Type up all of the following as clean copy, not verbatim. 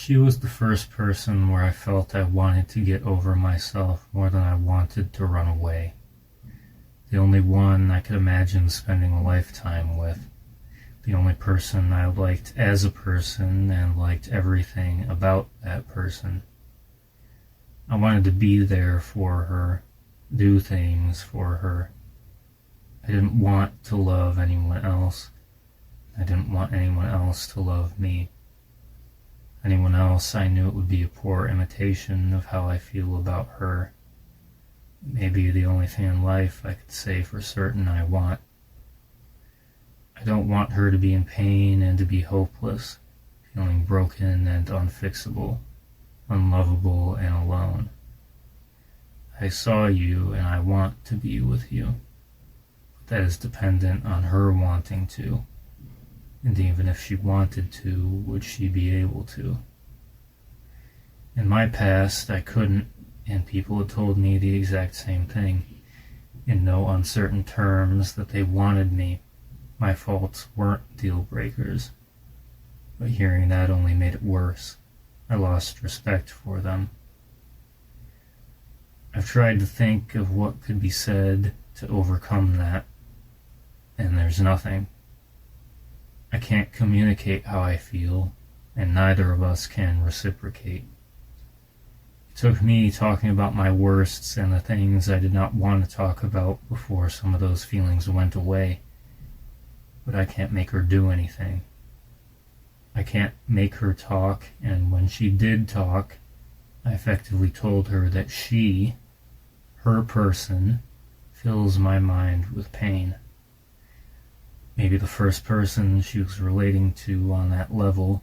She was the first person where I felt I wanted to get over myself more than I wanted to run away. The only one I could imagine spending a lifetime with. The only person I liked as a person and liked everything about that person. I wanted to be there for her, do things for her. I didn't want to love anyone else. I didn't want anyone else to love me. Anyone else, I knew it would be a poor imitation of how I feel about her. Maybe the only thing in life I could say for certain I want. I don't want her to be in pain and to be hopeless, feeling broken and unfixable, unlovable and alone. I saw you and I want to be with you, but that is dependent on her wanting to. And even if she wanted to, would she be able to? In my past, I couldn't, and people had told me the exact same thing, in no uncertain terms, that they wanted me. My faults weren't deal breakers. But hearing that only made it worse. I lost respect for them. I've tried to think of what could be said to overcome that, and there's nothing. I can't communicate how I feel, and neither of us can reciprocate. It took me talking about my worsts and the things I did not want to talk about before some of those feelings went away. But I can't make her do anything. I can't make her talk, and when she did talk, I effectively told her that she, her person, fills my mind with pain. Maybe the first person she was relating to on that level,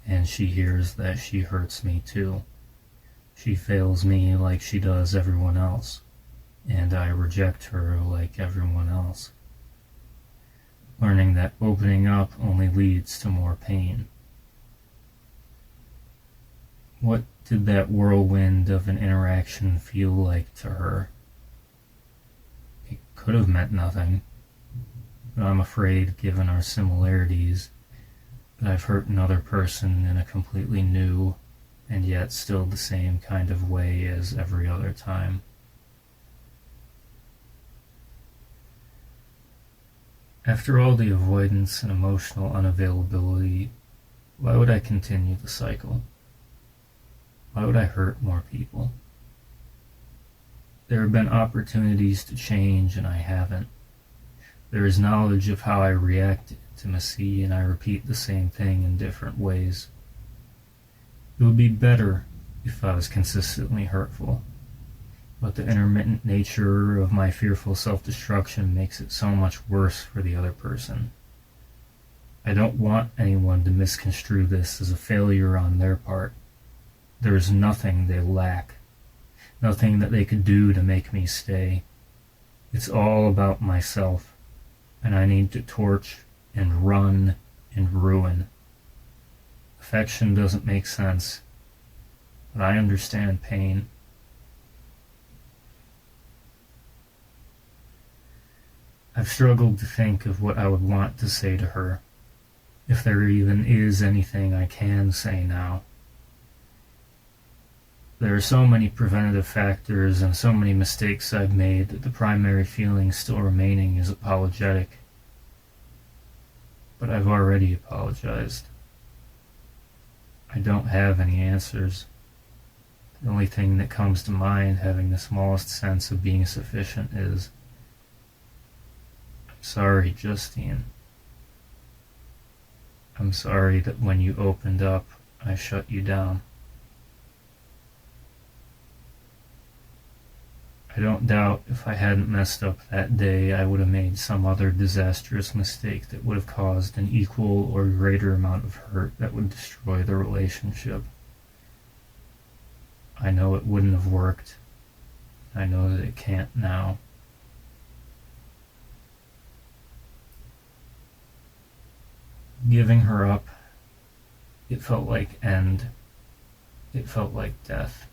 and she hears that she hurts me too. She fails me like she does everyone else, and I reject her like everyone else. Learning that opening up only leads to more pain. What did that whirlwind of an interaction feel like to her? It could have meant nothing. But I'm afraid, given our similarities, that I've hurt another person in a completely new and yet still the same kind of way as every other time. After all the avoidance and emotional unavailability, why would I continue the cycle? Why would I hurt more people? There have been opportunities to change and I haven't. There is knowledge of how I react to intimacy, and I repeat the same thing in different ways. It would be better if I was consistently hurtful, but the intermittent nature of my fearful self-destruction makes it so much worse for the other person. I don't want anyone to misconstrue this as a failure on their part. There is nothing they lack, nothing that they could do to make me stay. It's all about myself. And I need to torch and run and ruin. Affection doesn't make sense, but I understand pain. I've struggled to think of what I would want to say to her, if there even is anything I can say now. There are so many preventative factors and so many mistakes I've made that the primary feeling still remaining is apologetic. But I've already apologized. I don't have any answers. The only thing that comes to mind, having the smallest sense of being sufficient, is, I'm sorry, Justine. I'm sorry that when you opened up, I shut you down. I don't doubt if I hadn't messed up that day, I would have made some other disastrous mistake that would have caused an equal or greater amount of hurt that would destroy the relationship. I know it wouldn't have worked. I know that it can't now. Giving her up, it felt like end. It felt like death.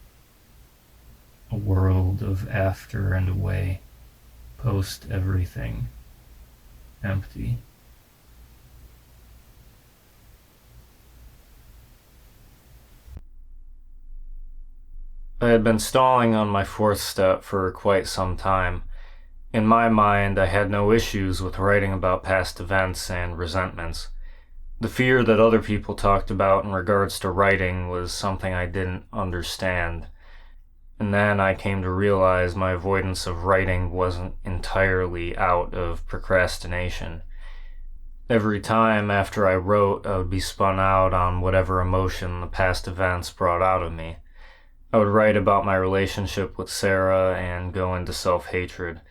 A world of after and away, post everything, empty. I had been stalling on my fourth step for quite some time. In my mind, I had no issues with writing about past events and resentments. The fear that other people talked about in regards to writing was something I didn't understand. And then I came to realize my avoidance of writing wasn't entirely out of procrastination. Every time after I wrote, I would be spun out on whatever emotion the past events brought out of me. I would write about my relationship with Sarah and go into self-hatred.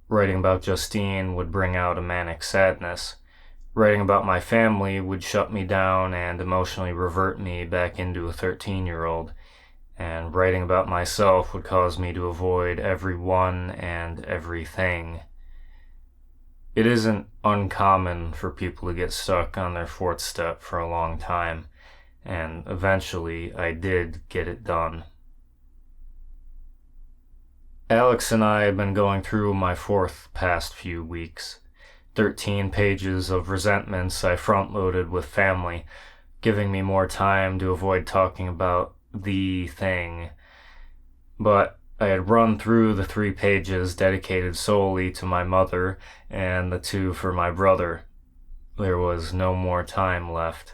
Writing about Justine would bring out a manic sadness. Writing about my family would shut me down and emotionally revert me back into a 13-year-old. And writing about myself would cause me to avoid everyone and everything. It isn't uncommon for people to get stuck on their fourth step for a long time, and eventually I did get it done. Alex and I had been going through my fourth past few weeks. 13 pages of resentments I front-loaded with family, giving me more time to avoid talking about the thing. But I had run through the 3 pages dedicated solely to my mother and the 2 for my brother. There was no more time left.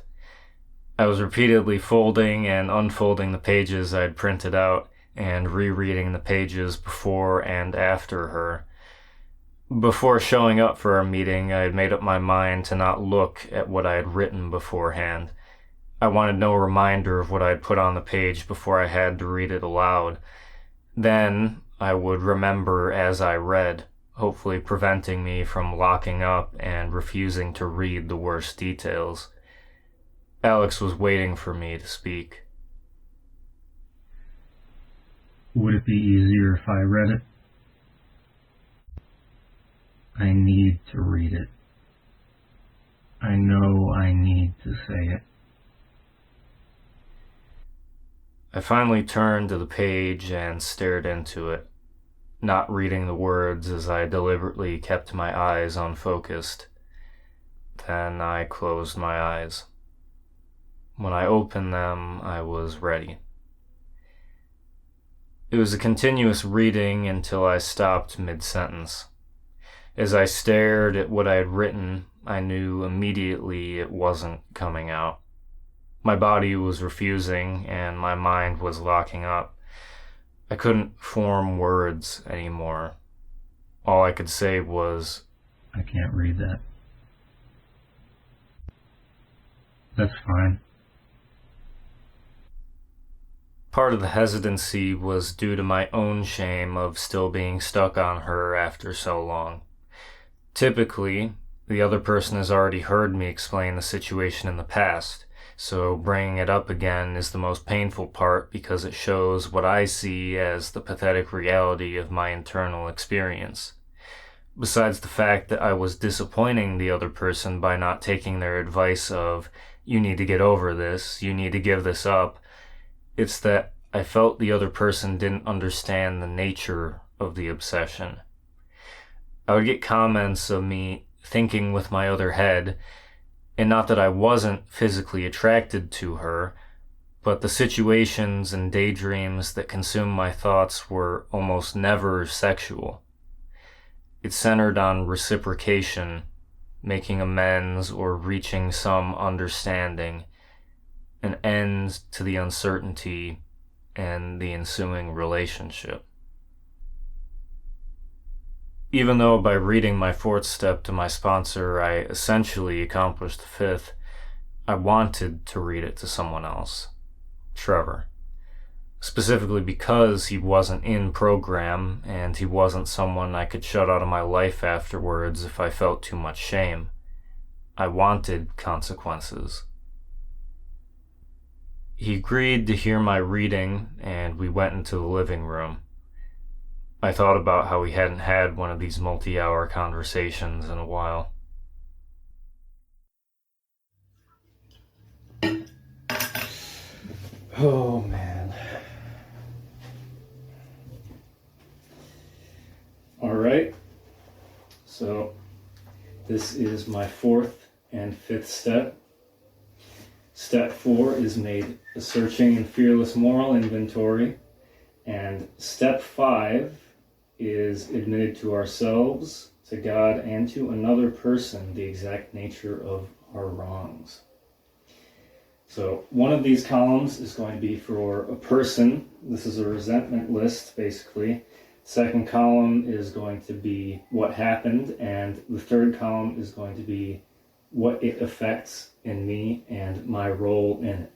I was repeatedly folding and unfolding the pages I'd printed out and rereading the pages before and after her. Before showing up for our meeting, I had made up my mind to not look at what I had written beforehand. I wanted no reminder of what I had put on the page before I had to read it aloud. Then I would remember as I read, hopefully preventing me from locking up and refusing to read the worst details. Alex was waiting for me to speak. Would it be easier if I read it? I need to read it. I know I need to say it. I finally turned to the page and stared into it, not reading the words as I deliberately kept my eyes unfocused. Then I closed my eyes. When I opened them, I was ready. It was a continuous reading until I stopped mid-sentence. As I stared at what I had written, I knew immediately it wasn't coming out. My body was refusing, and my mind was locking up. I couldn't form words anymore. All I could say was, I can't read that. That's fine. Part of the hesitancy was due to my own shame of still being stuck on her after so long. Typically, the other person has already heard me explain the situation in the past, so bringing it up again is the most painful part because it shows what I see as the pathetic reality of my internal experience. Besides the fact that I was disappointing the other person by not taking their advice of, you need to get over this, you need to give this up, it's that I felt the other person didn't understand the nature of the obsession. I would get comments of me thinking with my other head, and not that I wasn't physically attracted to her, but the situations and daydreams that consumed my thoughts were almost never sexual. It centered on reciprocation, making amends or reaching some understanding, an end to the uncertainty and the ensuing relationship. Even though by reading my fourth step to my sponsor I essentially accomplished the fifth, I wanted to read it to someone else, Trevor. Specifically because he wasn't in program and he wasn't someone I could shut out of my life afterwards if I felt too much shame. I wanted consequences. He agreed to hear my reading and we went into the living room. I thought about how we hadn't had one of these multi-hour conversations in a while. Oh, man. All right. So, this is my fourth and fifth step. Step 4 is made a searching and fearless moral inventory. And step 5 is admitted to ourselves, to God, and to another person the exact nature of our wrongs. So one of these columns is going to be for a person. This is a resentment list, basically. Second column is going to be what happened, and the third column is going to be what it affects in me and my role in it.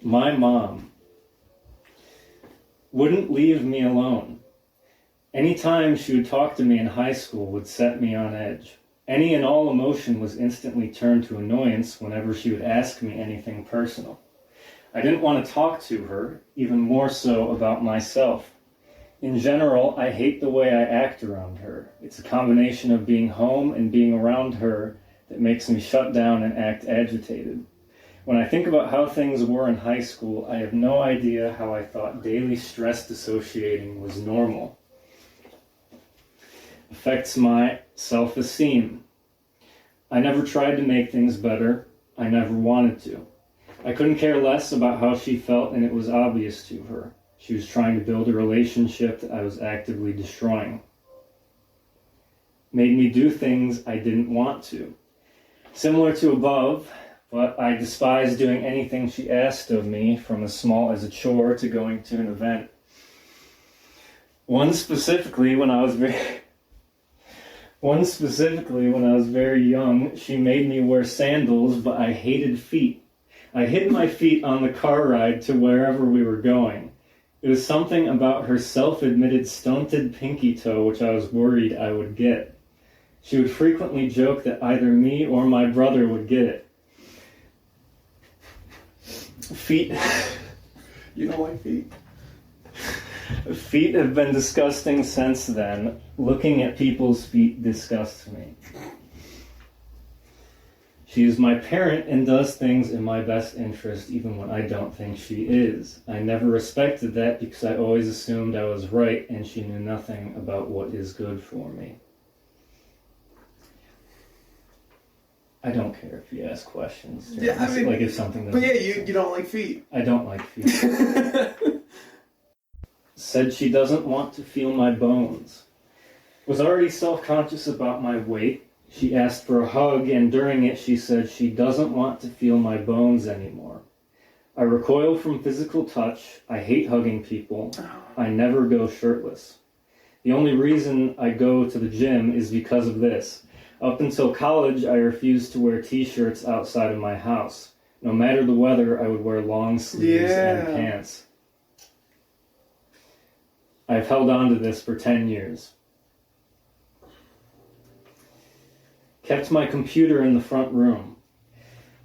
My mom wouldn't leave me alone. Anytime she would talk to me in high school would set me on edge. Any and all emotion was instantly turned to annoyance whenever she would ask me anything personal. I didn't want to talk to her, even more so about myself. In general, I hate the way I act around her. It's a combination of being home and being around her that makes me shut down and act agitated. When I think about how things were in high school, I have no idea how I thought daily stress dissociating was normal. Affects my self-esteem. I never tried to make things better. I never wanted to. I couldn't care less about how she felt, and it was obvious to her. She was trying to build a relationship that I was actively destroying. Made me do things I didn't want to. Similar to above, but I despised doing anything she asked of me, from as small as a chore to going to an event. One specifically, when I was very young, she made me wear sandals, but I hated feet. I hid my feet on the car ride to wherever we were going. It was something about her self-admitted stunted pinky toe which I was worried I would get. She would frequently joke that either me or my brother would get it. Feet. You don't like feet? Feet have been disgusting since then. Looking at people's feet disgusts me. She is my parent and does things in my best interest even when I don't think she is. I never respected that because I always assumed I was right and she knew nothing about what is good for me. I don't care if you ask questions. Yeah, I mean, like if something. But yeah, you don't like feet. I don't like feet. Said she doesn't want to feel my bones. Was already self-conscious about my weight. She asked for a hug, and during it she said she doesn't want to feel my bones anymore. I recoil from physical touch. I hate hugging people. I never go shirtless. The only reason I go to the gym is because of this. Up until college, I refused to wear t-shirts outside of my house. No matter the weather, I would wear long sleeves and pants. I've held on to this for 10 years. Kept my computer in the front room.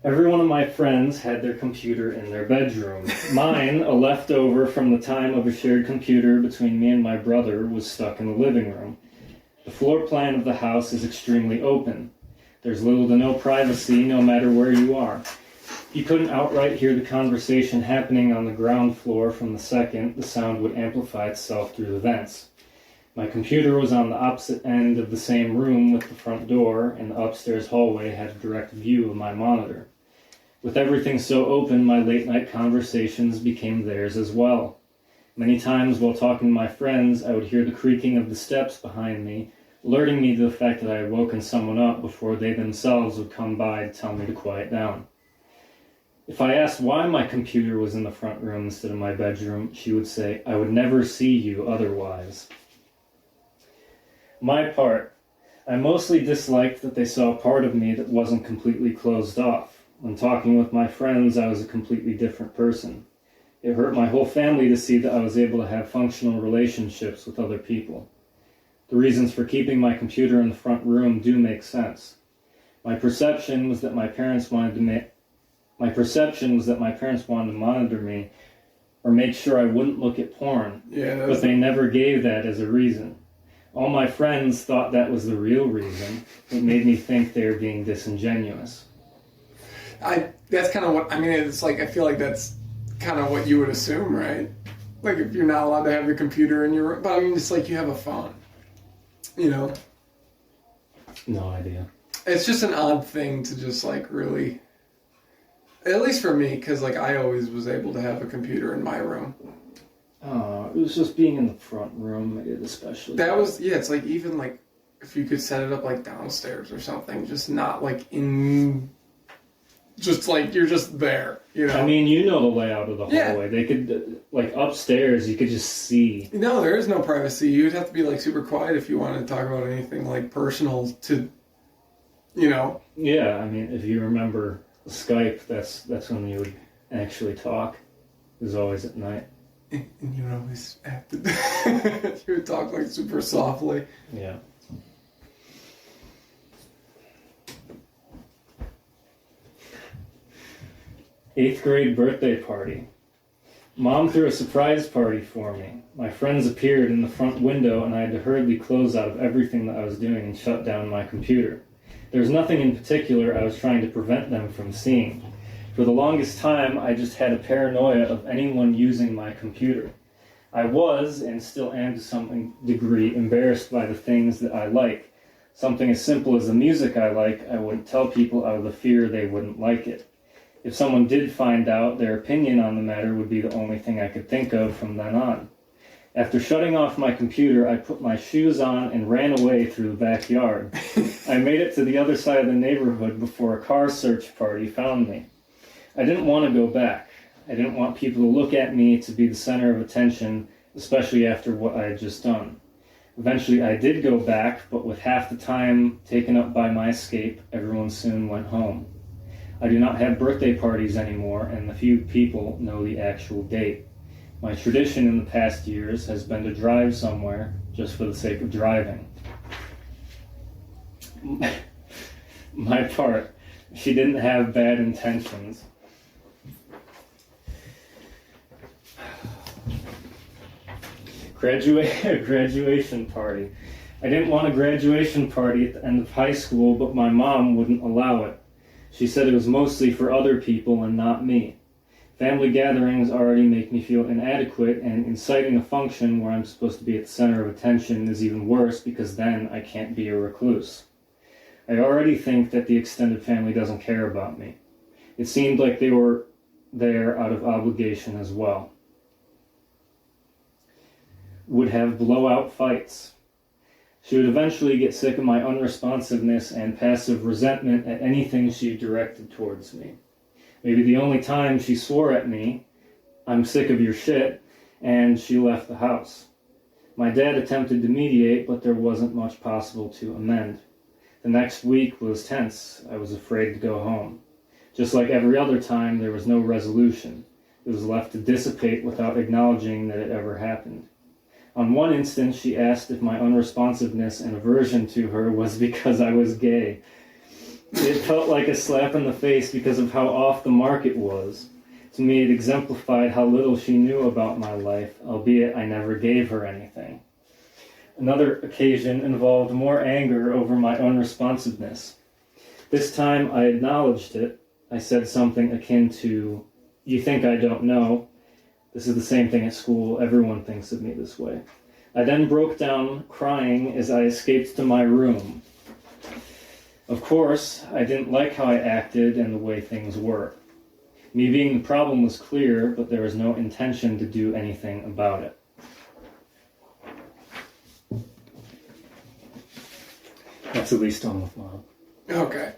Every one of my friends had their computer in their bedroom. Mine, a leftover from the time of a shared computer between me and my brother, was stuck in the living room. The floor plan of the house is extremely open. There's little to no privacy no matter where you are. You couldn't outright hear the conversation happening on the ground floor from the second the sound would amplify itself through the vents. My computer was on the opposite end of the same room with the front door, and the upstairs hallway had a direct view of my monitor. With everything so open, my late-night conversations became theirs as well. Many times while talking to my friends, I would hear the creaking of the steps behind me, alerting me to the fact that I had woken someone up before they themselves would come by to tell me to quiet down. If I asked why my computer was in the front room instead of my bedroom, she would say, "I would never see you otherwise." My part, I mostly disliked that they saw a part of me that wasn't completely closed off. When talking with my friends, I was a completely different person. It hurt my whole family to see that I was able to have functional relationships with other people. The reasons for keeping my computer in the front room do make sense. My perception was that my parents wanted to monitor me or make sure I wouldn't look at porn, but they never gave that as a reason. All my friends thought that was the real reason. It made me think they were being disingenuous. That's kind of what, I mean, it's like, I feel like that's kind of what you would assume, right? Like if you're not allowed to have your computer in your room, but I mean, it's like you have a phone, you know? No idea. It's just an odd thing to just like really, At least for me, because like I always was able to have a computer in my room. It was just being in the front room, especially. That was yeah. It's like even like if you could set it up like downstairs or something, just not like in. Just like you're just there, you know. I mean, you know the layout of the Yeah. hallway. They could like upstairs. You could just see. No, there is no privacy. You'd have to be like super quiet if you wanted to talk about anything like personal to, you know. Yeah, I mean, if you remember Skype, that's when you would actually talk. It was always at night. And you would always have to. You would talk like super softly. Yeah. Eighth grade birthday party. Mom threw a surprise party for me. My friends appeared in the front window and I had to hurriedly close out of everything that I was doing and shut down my computer. There was nothing in particular I was trying to prevent them from seeing. For the longest time, I just had a paranoia of anyone using my computer. I was, and still am to some degree, embarrassed by the things that I like. Something as simple as the music I like, I wouldn't tell people out of the fear they wouldn't like it. If someone did find out, their opinion on the matter would be the only thing I could think of from then on. After shutting off my computer, I put my shoes on and ran away through the backyard. I made it to the other side of the neighborhood before a car search party found me. I didn't want to go back. I didn't want people to look at me to be the center of attention, especially after what I had just done. Eventually I did go back, but with half the time taken up by my escape, everyone soon went home. I do not have birthday parties anymore, and the few people know the actual date. My tradition in the past years has been to drive somewhere just for the sake of driving. My part, she didn't have bad intentions. Graduation party. I didn't want a graduation party at the end of high school, but my mom wouldn't allow it. She said it was mostly for other people and not me. Family gatherings already make me feel inadequate, and inciting a function where I'm supposed to be at the center of attention is even worse because then I can't be a recluse. I already think that the extended family doesn't care about me. It seemed like they were there out of obligation as well. Would have blowout fights. She would eventually get sick of my unresponsiveness and passive resentment at anything she directed towards me. Maybe the only time she swore at me, "I'm sick of your shit," and she left the house. My dad attempted to mediate, but there wasn't much possible to amend. The next week was tense. I was afraid to go home. Just like every other time, there was no resolution. It was left to dissipate without acknowledging that it ever happened. On one instance, she asked if my unresponsiveness and aversion to her was because I was gay. It felt like a slap in the face because of how off the mark it was. To me, it exemplified how little she knew about my life, albeit I never gave her anything. Another occasion involved more anger over my unresponsiveness. This time, I acknowledged it. I said something akin to, "You think I don't know? This is the same thing at school. Everyone thinks of me this way." I then broke down crying as I escaped to my room. Of course, I didn't like how I acted and the way things were. Me being the problem was clear, but there was no intention to do anything about it. That's at least on with Mom. Okay.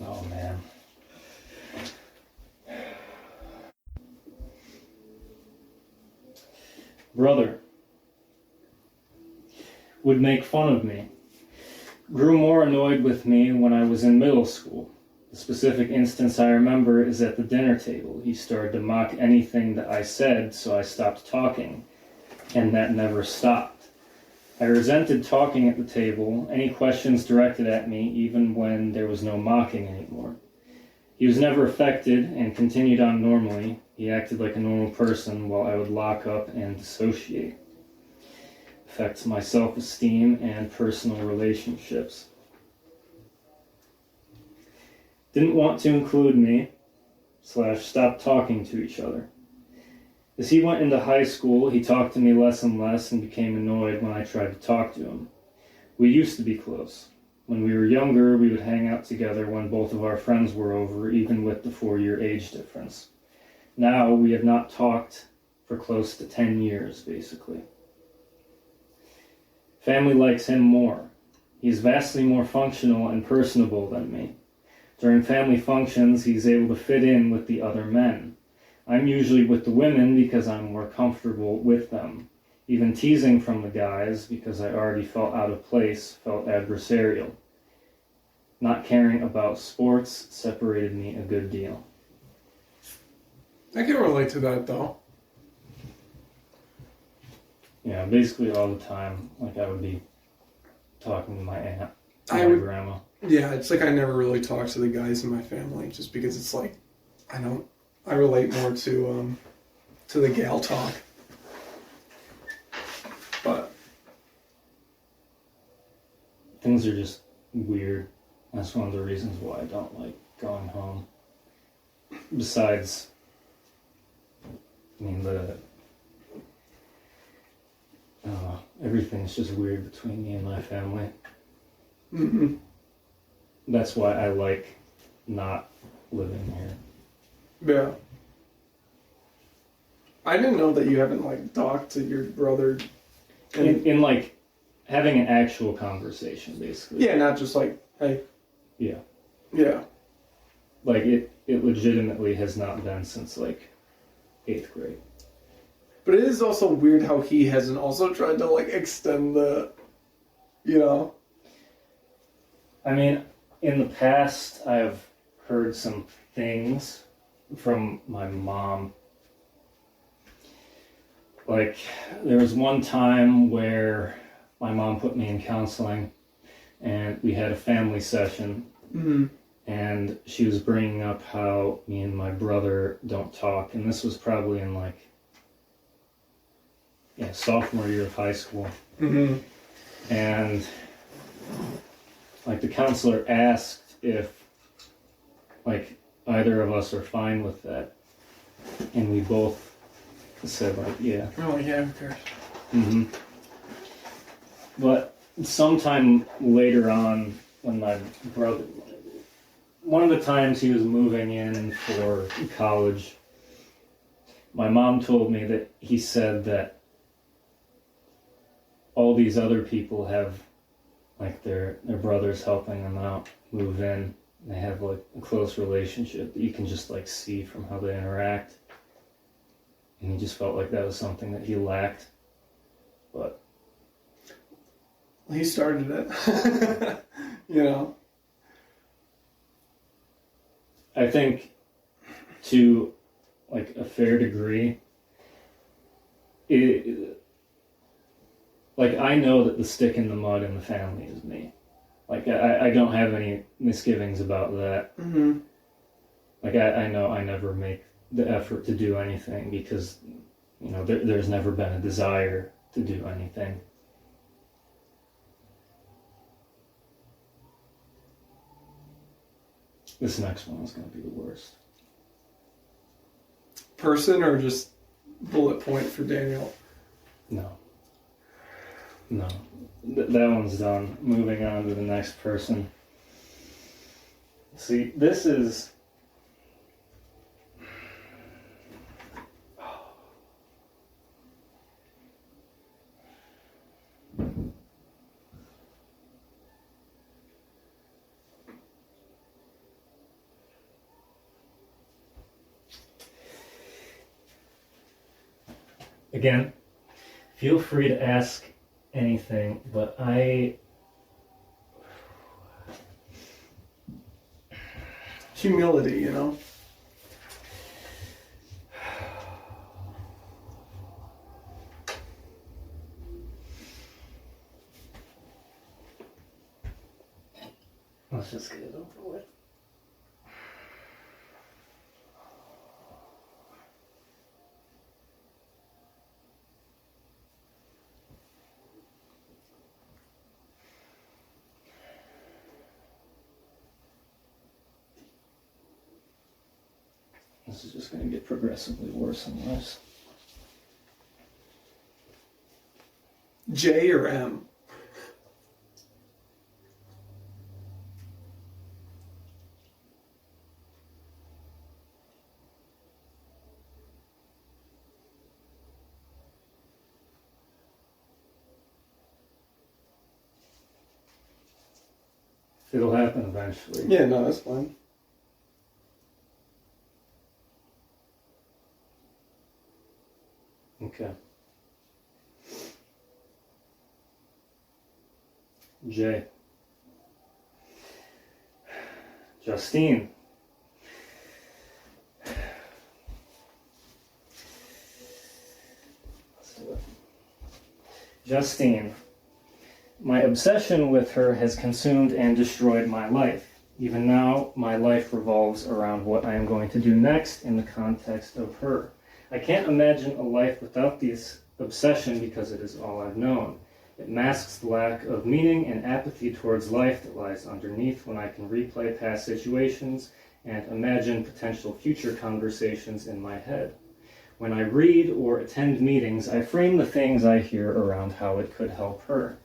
Oh, man. Brother would make fun of me. Grew more annoyed with me when I was in middle school. The specific instance I remember is at the dinner table. He started to mock anything that I said, so I stopped talking, and that never stopped. I resented talking at the table, any questions directed at me, even when there was no mocking anymore. He was never affected and continued on normally. He acted like a normal person while I would lock up and dissociate. Affects my self-esteem and personal relationships. Didn't want to include me, / stopped talking to each other. As he went into high school, he talked to me less and less and became annoyed when I tried to talk to him. We used to be close. When we were younger, we would hang out together when both of our friends were over, even with the 4-year age difference. Now we have not talked for close to 10 years, basically. Family likes him more. He's vastly more functional and personable than me. During family functions, he's able to fit in with the other men. I'm usually with the women because I'm more comfortable with them. Even teasing from the guys, because I already felt out of place, felt adversarial. Not caring about sports separated me a good deal. I can relate to that though. Yeah, basically all the time. Like I would be talking to my aunt, I my would- grandma. Yeah, it's like I never really talk to the guys in my family just because it's like I relate more to the gal talk. But Things are just weird. That's one of the reasons why I don't like going home. Besides, I mean, everything's just weird between me and my family. mhm. That's why I like not living here. Yeah. I didn't know that you haven't like talked to your brother. In like having an actual conversation, basically. Yeah, not just like, hey. Yeah. Yeah. Like it legitimately has not been since like 8th grade. But it is also weird how he hasn't also tried to like extend the, you know. I mean, in the past, I've heard some things from my mom. Like, there was one time where my mom put me in counseling, and we had a family session, Mm-hmm. and she was bringing up how me and my brother don't talk, and this was probably in like, sophomore year of high school. Mm-hmm. And like the counselor asked if like either of us are fine with that, and we both said like yeah. Oh yeah, who cares? Mm-hmm. But sometime later on, when my brother, one of the times he was moving in for college, my mom told me that he said that all these other people have like their brothers helping them out move in. They have like a close relationship that you can just like see from how they interact. And he just felt like that was something that he lacked. But He started it. You know. I think to like a fair degree, like I know that the stick in the mud in the family is me. Like I don't have any misgivings about that. Mm-hmm. Like I know I never make the effort to do anything because, you know, there's never been a desire to do anything. This next one is going to be the worst. Person or just bullet point for Daniel? No. That one's done. Moving on to the next person. See, this is... Again, feel free to ask anything, but Humility, you know? let's just get it over with. This is just going to get progressively worse and worse. J or M? It'll happen eventually. Yeah, no, that's fine. Okay. Jay. Justine. Justine. My obsession with her has consumed and destroyed my life. Even now, my life revolves around what I am going to do next in the context of her. I can't imagine a life without this obsession because it is all I've known. It masks the lack of meaning and apathy towards life that lies underneath when I can replay past situations and imagine potential future conversations in my head. When I read or attend meetings, I frame the things I hear around how it could help her.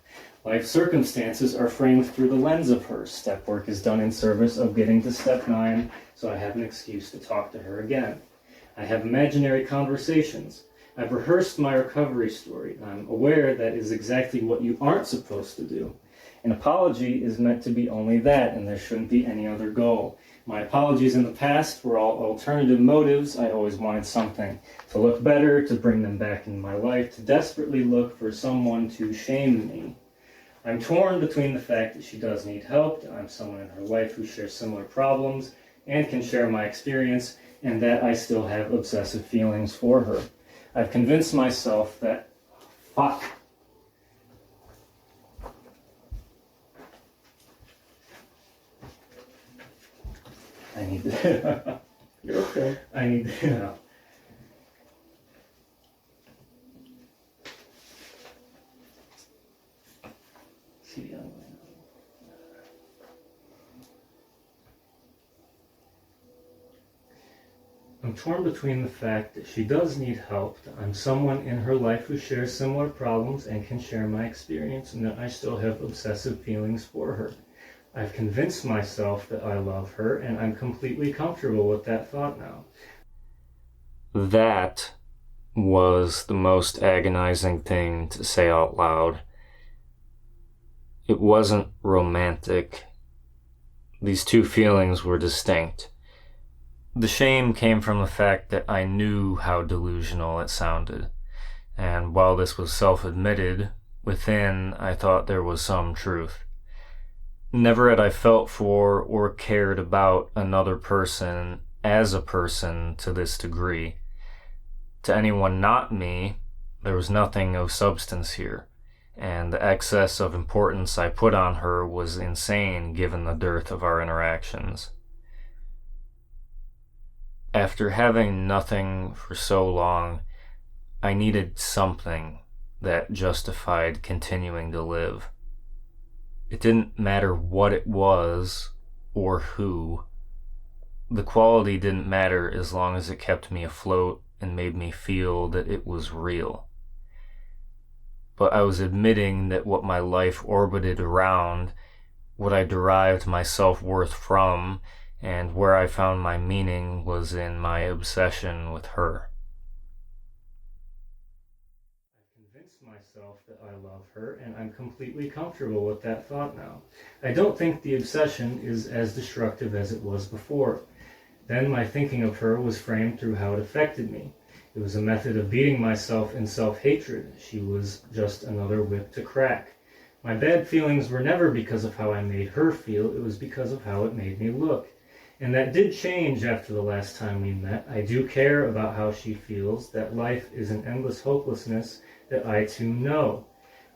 Life circumstances are framed through the lens of her. Step work is done in service of getting to step 9, so I have an excuse to talk to her again. I have imaginary conversations. I've rehearsed my recovery story. I'm aware that is exactly what you aren't supposed to do. An apology is meant to be only that, and there shouldn't be any other goal. My apologies in the past were all alternative motives. I always wanted something to look better, to bring them back in my life, to desperately look for someone to shame me. I'm torn between the fact that she does need help, that I'm someone in her life who shares similar problems and can share my experience, and that I still have obsessive feelings for her. I've convinced myself that, fuck. I need to, You're okay. I need to, see, I'm torn between the fact that she does need help, that I'm someone in her life who shares similar problems and can share my experience, and that I still have obsessive feelings for her. I've convinced myself that I love her, and I'm completely comfortable with that thought now. That was the most agonizing thing to say out loud. It wasn't romantic. These two feelings were distinct. The shame came from the fact that I knew how delusional it sounded, and while this was self-admitted, within I thought there was some truth. Never had I felt for or cared about another person as a person to this degree. To anyone not me, there was nothing of substance here, and the excess of importance I put on her was insane given the dearth of our interactions. After having nothing for so long, I needed something that justified continuing to live. It didn't matter what it was or who. The quality didn't matter as long as it kept me afloat and made me feel that it was real. But I was admitting that what my life orbited around, what I derived my self-worth from, and where I found my meaning was in my obsession with her. I've convinced myself that I love her, and I'm completely comfortable with that thought now. I don't think the obsession is as destructive as it was before. Then my thinking of her was framed through how it affected me. It was a method of beating myself in self-hatred. She was just another whip to crack. My bad feelings were never because of how I made her feel, it was because of how it made me look. And that did change after the last time we met. I do care about how she feels, that life is an endless hopelessness that I too know.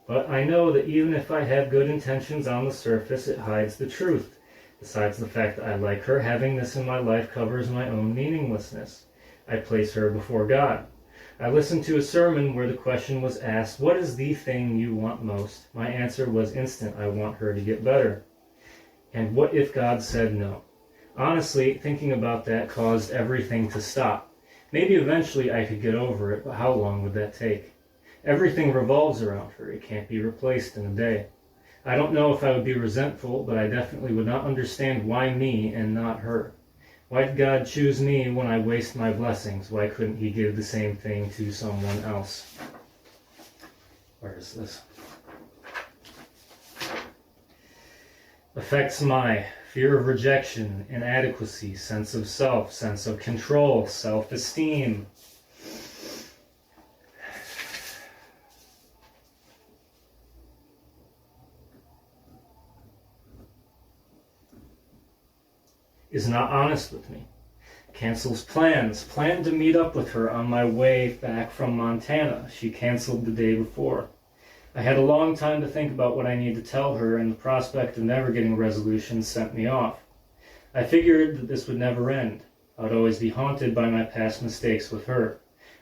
But I know that even if I have good intentions on the surface, it hides the truth. Besides the fact that I like her, having this in my life covers my own meaninglessness. I place her before God. I listened to a sermon where the question was asked, what is the thing you want most? My answer was instant, I want her to get better. And what if God said no? Honestly, thinking about that caused everything to stop. Maybe eventually I could get over it, but how long would that take? Everything revolves around her. It can't be replaced in a day. I don't know if I would be resentful, but I definitely would not understand why me and not her. Why did God choose me when I waste my blessings? Why couldn't he give the same thing to someone else? Where is this? affects my fear of rejection, inadequacy, sense of self, sense of control, self-esteem. Is not honest with me. Cancels plans. Planned to meet up with her on my way back from Montana. She canceled the day before. I had a long time to think about what I need to tell her, and the prospect of never getting a resolution sent me off. I figured that this would never end. I would always be haunted by my past mistakes with her.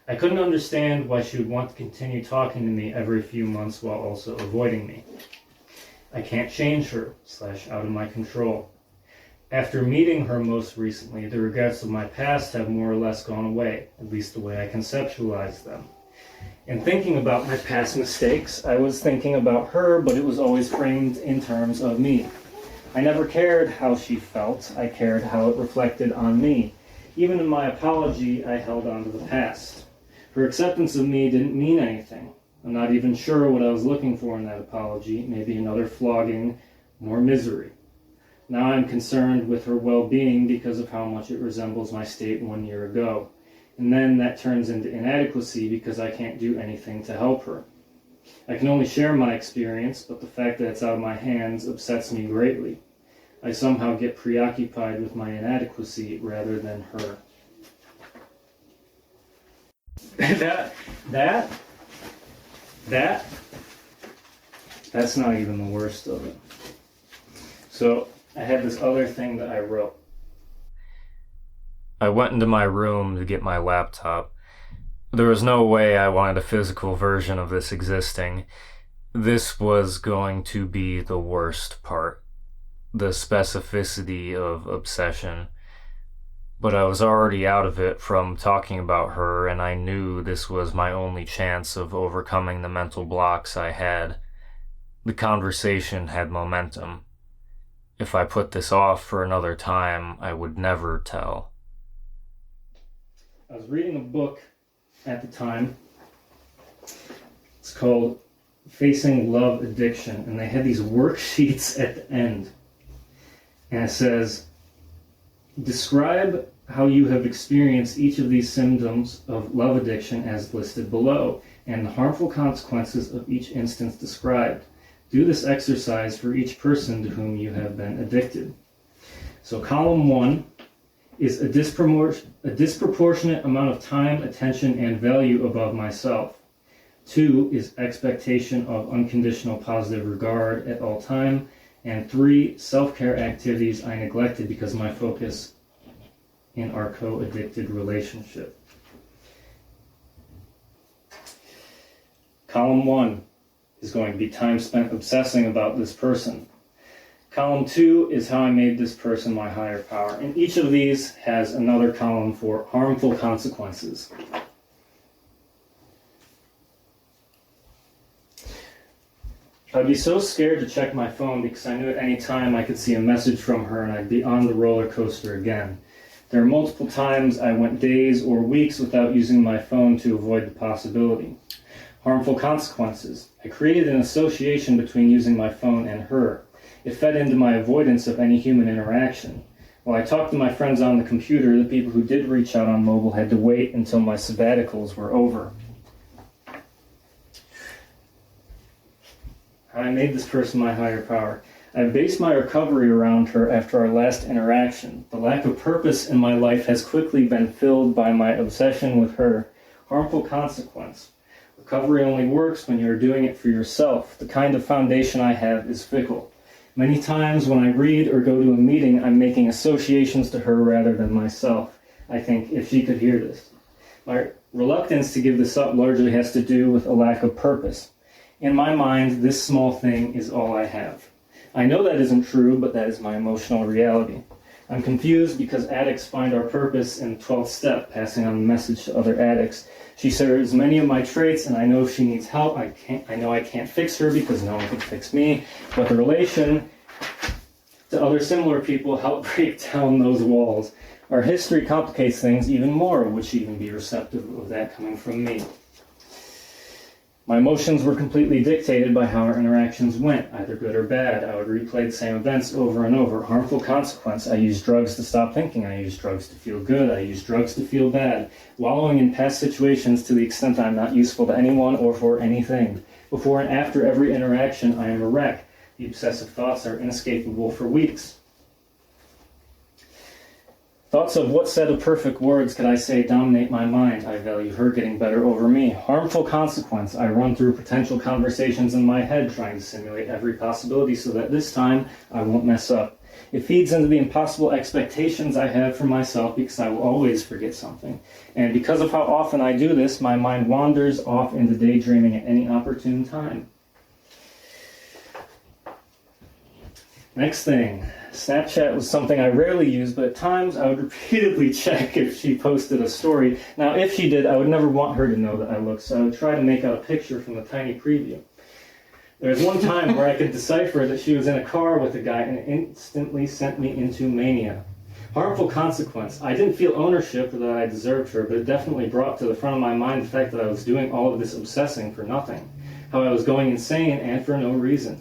I couldn't understand why she would want to continue talking to me every few months while also avoiding me. I can't change her, / out of my control. After meeting her most recently, the regrets of my past have more or less gone away, at least the way I conceptualize them. In thinking about my past mistakes, I was thinking about her, but it was always framed in terms of me. I never cared how she felt, I cared how it reflected on me. Even in my apology, I held on to the past. Her acceptance of me didn't mean anything. I'm not even sure what I was looking for in that apology, maybe another flogging, more misery. Now I'm concerned with her well-being because of how much it resembles my state 1 year ago. And then that turns into inadequacy because I can't do anything to help her. I can only share my experience, but the fact that it's out of my hands upsets me greatly. I somehow get preoccupied with my inadequacy rather than her. That's not even the worst of it. So I had this other thing that I wrote. I went into my room to get my laptop. There was no way I wanted a physical version of this existing. This was going to be the worst part. The specificity of obsession. But I was already out of it from talking about her, and I knew this was my only chance of overcoming the mental blocks I had. The conversation had momentum. If I put this off for another time, I would never tell. I was reading a book at the time. It's called Facing Love Addiction, and they had these worksheets at the end. And it says, describe how you have experienced each of these symptoms of love addiction as listed below, and the harmful consequences of each instance described. Do this exercise for each person to whom you have been addicted. So column 1 is a disproportionate amount of time, attention, and value above myself. 2 is expectation of unconditional positive regard at all time. And 3, self-care activities I neglected because of my focus in our co-addicted relationship. Column 1 is going to be time spent obsessing about this person. Column 2 is how I made this person my higher power. And each of these has another column for harmful consequences. I'd be so scared to check my phone because I knew at any time I could see a message from her and I'd be on the roller coaster again. There are multiple times I went days or weeks without using my phone to avoid the possibility. Harmful consequences. I created an association between using my phone and her. It fed into my avoidance of any human interaction. While I talked to my friends on the computer, the people who did reach out on mobile had to wait until my sabbaticals were over. I made this person my higher power. I based my recovery around her after our last interaction. The lack of purpose in my life has quickly been filled by my obsession with her. Harmful consequence. Recovery only works when you're doing it for yourself. The kind of foundation I have is fickle. Many times when I read or go to a meeting, I'm making associations to her rather than myself. I think, if she could hear this. My reluctance to give this up largely has to do with a lack of purpose. In my mind, this small thing is all I have. I know that isn't true, but that is my emotional reality. I'm confused because addicts find our purpose in the 12th step, passing on the message to other addicts. She shares many of my traits, and I know if she needs help, I know I can't fix her because no one can fix me, but the relation to other similar people help break down those walls. Our history complicates things even more. Would she even be receptive of that coming from me? My emotions were completely dictated by how our interactions went, either good or bad. I would replay the same events over and over. Harmful consequence. I used drugs to stop thinking. I used drugs to feel good. I used drugs to feel bad. Wallowing in past situations to the extent I'm not useful to anyone or for anything. Before and after every interaction, I am a wreck. The obsessive thoughts are inescapable for weeks. Thoughts of what set of perfect words could I say dominate my mind. I value her getting better over me. Harmful consequence. I run through potential conversations in my head, trying to simulate every possibility so that this time I won't mess up. It feeds into the impossible expectations I have for myself because I will always forget something. And because of how often I do this, my mind wanders off into daydreaming at any opportune time. Next thing, Snapchat was something I rarely used, but at times I would repeatedly check if she posted a story. Now, if she did, I would never want her to know that I looked, so I would try to make out a picture from the tiny preview. There was one time where I could decipher that she was in a car with a guy, and it instantly sent me into mania. Harmful consequence. I didn't feel ownership or that I deserved her, but it definitely brought to the front of my mind the fact that I was doing all of this obsessing for nothing. How I was going insane and for no reason.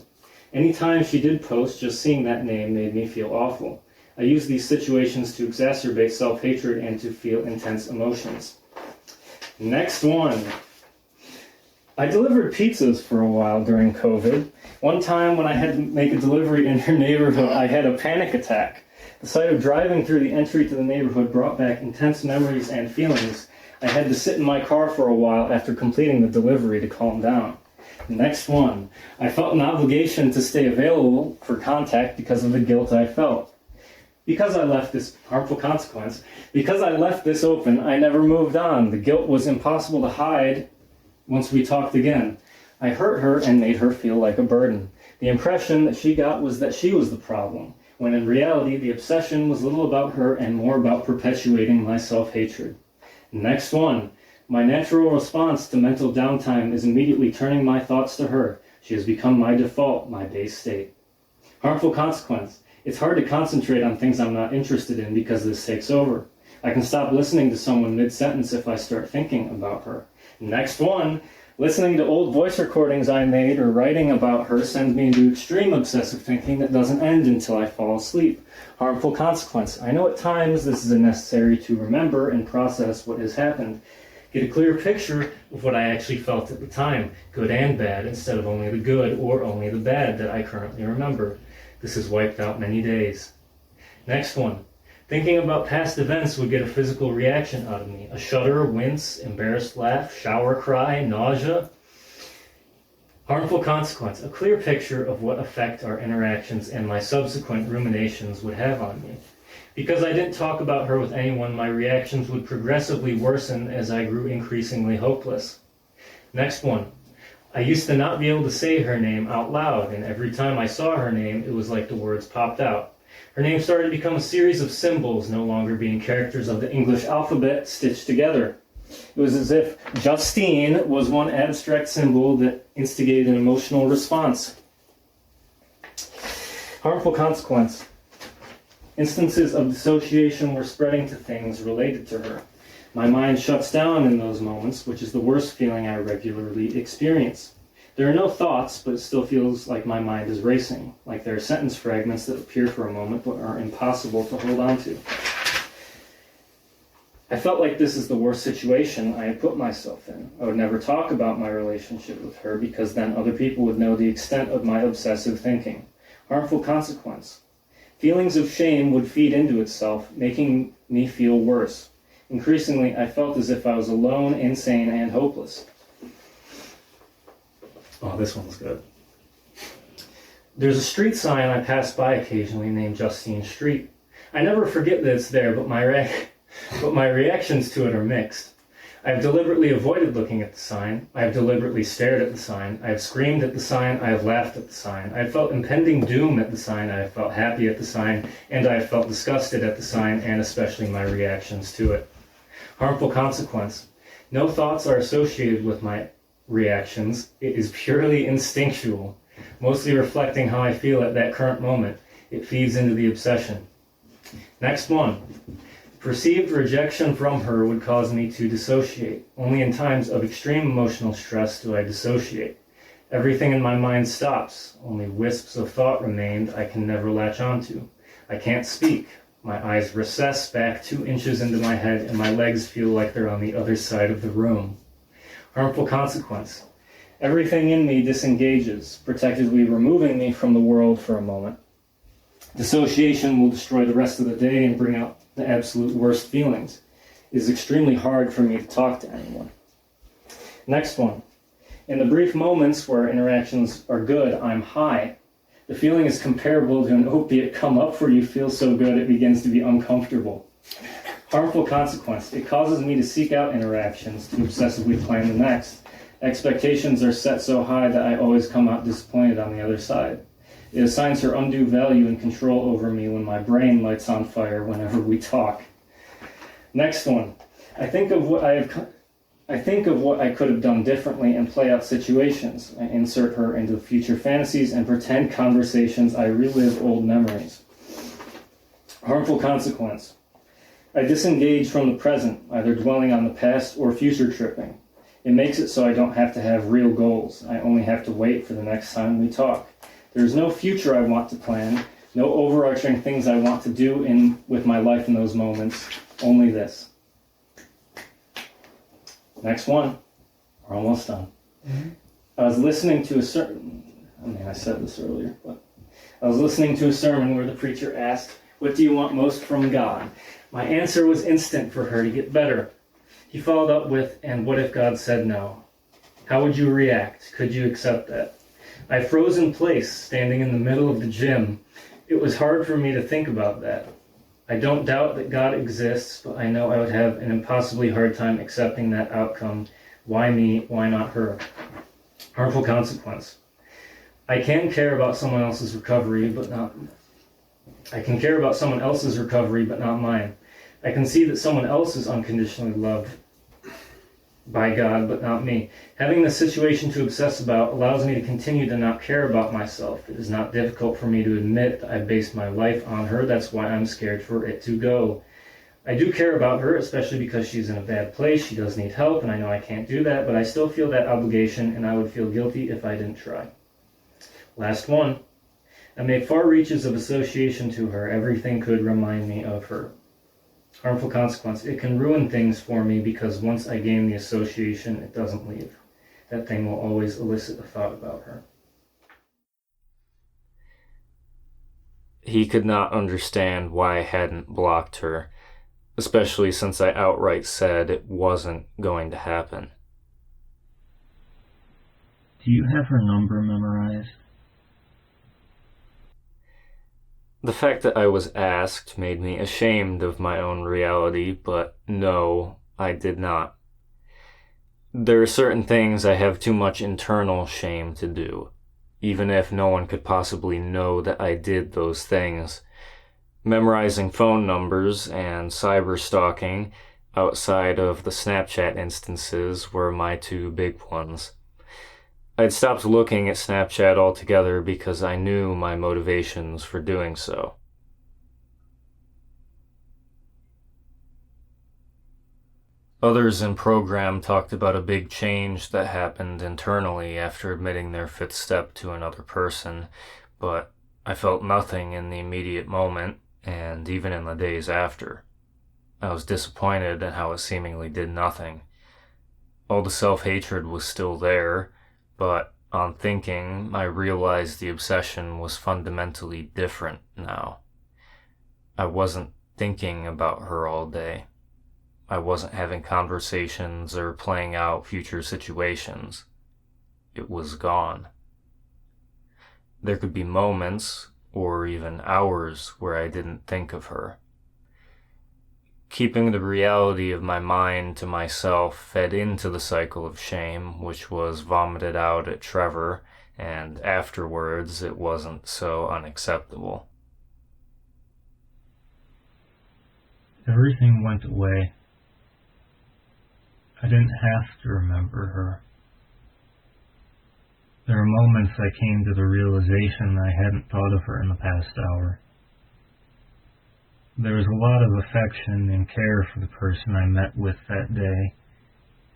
Anytime she did post, just seeing that name made me feel awful. I used these situations to exacerbate self-hatred and to feel intense emotions. Next one. I delivered pizzas for a while during COVID. One time when I had to make a delivery in her neighborhood, I had a panic attack. The sight of driving through the entry to the neighborhood brought back intense memories and feelings. I had to sit in my car for a while after completing the delivery to calm down. Next one. I felt an obligation to stay available for contact because of the guilt I felt. Because I left this harmful consequence, because I left this open, I never moved on. The guilt was impossible to hide once we talked again. I hurt her and made her feel like a burden. The impression that she got was that she was the problem, when in reality the obsession was little about her and more about perpetuating my self-hatred. Next one. My natural response to mental downtime is immediately turning my thoughts to her. She has become my default, my base state. Harmful consequence. It's hard to concentrate on things I'm not interested in because this takes over. I can stop listening to someone mid-sentence if I start thinking about her. Next one. Listening to old voice recordings I made or writing about her sends me into extreme obsessive thinking that doesn't end until I fall asleep. Harmful consequence. I know at times this is necessary to remember and process what has happened. Get a clear picture of what I actually felt at the time, good and bad, instead of only the good or only the bad that I currently remember. This has wiped out many days. Next one. Thinking about past events would get a physical reaction out of me. A shudder, wince, embarrassed laugh, shower cry, nausea. Harmful consequence. A clear picture of what effect our interactions and my subsequent ruminations would have on me. Because I didn't talk about her with anyone, my reactions would progressively worsen as I grew increasingly hopeless. Next one. I used to not be able to say her name out loud, and every time I saw her name, it was like the words popped out. Her name started to become a series of symbols, no longer being characters of the English alphabet stitched together. It was as if Justine was one abstract symbol that instigated an emotional response. Harmful consequence. Instances of dissociation were spreading to things related to her. My mind shuts down in those moments, which is the worst feeling I regularly experience. There are no thoughts, but it still feels like my mind is racing, like there are sentence fragments that appear for a moment but are impossible to hold on to. I felt like this is the worst situation I had put myself in. I would never talk about my relationship with her because then other people would know the extent of my obsessive thinking. Harmful consequence. Feelings of shame would feed into itself, making me feel worse. Increasingly, I felt as if I was alone, insane, and hopeless. Oh, this one's good. There's a street sign I pass by occasionally named Justine Street. I never forget that it's there, but my reactions to it are mixed. I have deliberately avoided looking at the sign. I have deliberately stared at the sign. I have screamed at the sign. I have laughed at the sign. I have felt impending doom at the sign. I have felt happy at the sign. And I have felt disgusted at the sign, and especially my reactions to it. Harmful consequence. No thoughts are associated with my reactions. It is purely instinctual, mostly reflecting how I feel at that current moment. It feeds into the obsession. Next one. Perceived rejection from her would cause me to dissociate. Only in times of extreme emotional stress do I dissociate. Everything in my mind stops. Only wisps of thought remained I can never latch onto. I can't speak. My eyes recess back 2 inches into my head and my legs feel like they're on the other side of the room. Harmful consequence. Everything in me disengages, protectively removing me from the world for a moment. Dissociation will destroy the rest of the day and bring out the absolute worst feelings. It is extremely hard for me to talk to anyone. Next one. In the brief moments where interactions are good, I'm high. The feeling is comparable to an opiate come up where you feel so good it begins to be uncomfortable. Harmful consequence. It causes me to seek out interactions, to obsessively plan the next. Expectations are set so high that I always come out disappointed on the other side. It assigns her undue value and control over me when my brain lights on fire whenever we talk. Next one. I think of what I could have done differently and play out situations. I insert her into future fantasies and pretend conversations. I relive old memories. Harmful consequence. I disengage from the present, either dwelling on the past or future tripping. It makes it so I don't have to have real goals. I only have to wait for the next time we talk. There's no future I want to plan, no overarching things I want to do with my life in those moments, only this. Next one. We're almost done. Mm-hmm. I was listening to I said this earlier, but I was listening to a sermon where the preacher asked, "What do you want most from God?" My answer was instant for her to get better. He followed up with, "And what if God said no? How would you react? Could you accept that?" I froze in place, standing in the middle of the gym. It was hard for me to think about that. I don't doubt that God exists, but I know I would have an impossibly hard time accepting that outcome. Why me? Why not her? Harmful consequence. I can care about someone else's recovery, but not mine. I can see that someone else is unconditionally loved by God, but not me. Having the situation to obsess about allows me to continue to not care about myself. It is not difficult for me to admit that I based my life on her. That's why I'm scared for it to go. I do care about her, especially because she's in a bad place. She does need help, and I know I can't do that, but I still feel that obligation, and I would feel guilty if I didn't try. Last one. I made far reaches of association to her. Everything could remind me of her. Harmful consequence. It can ruin things for me because once I gain the association, it doesn't leave. That thing will always elicit a thought about her. He could not understand why I hadn't blocked her, especially since I outright said it wasn't going to happen. Do you have her number memorized? The fact that I was asked made me ashamed of my own reality, but no, I did not. There are certain things I have too much internal shame to do, even if no one could possibly know that I did those things. Memorizing phone numbers and cyber stalking outside of the Snapchat instances were my two big ones. I'd stopped looking at Snapchat altogether because I knew my motivations for doing so. Others in program talked about a big change that happened internally after admitting their fifth step to another person, but I felt nothing in the immediate moment, and even in the days after. I was disappointed at how it seemingly did nothing. All the self-hatred was still there, but on thinking, I realized the obsession was fundamentally different now. I wasn't thinking about her all day. I wasn't having conversations or playing out future situations. It was gone. There could be moments, or even hours, where I didn't think of her. Keeping the reality of my mind to myself fed into the cycle of shame, which was vomited out at Trevor, and afterwards it wasn't so unacceptable. Everything went away. I didn't have to remember her. There are moments I came to the realization I hadn't thought of her in the past hour. There was a lot of affection and care for the person I met with that day,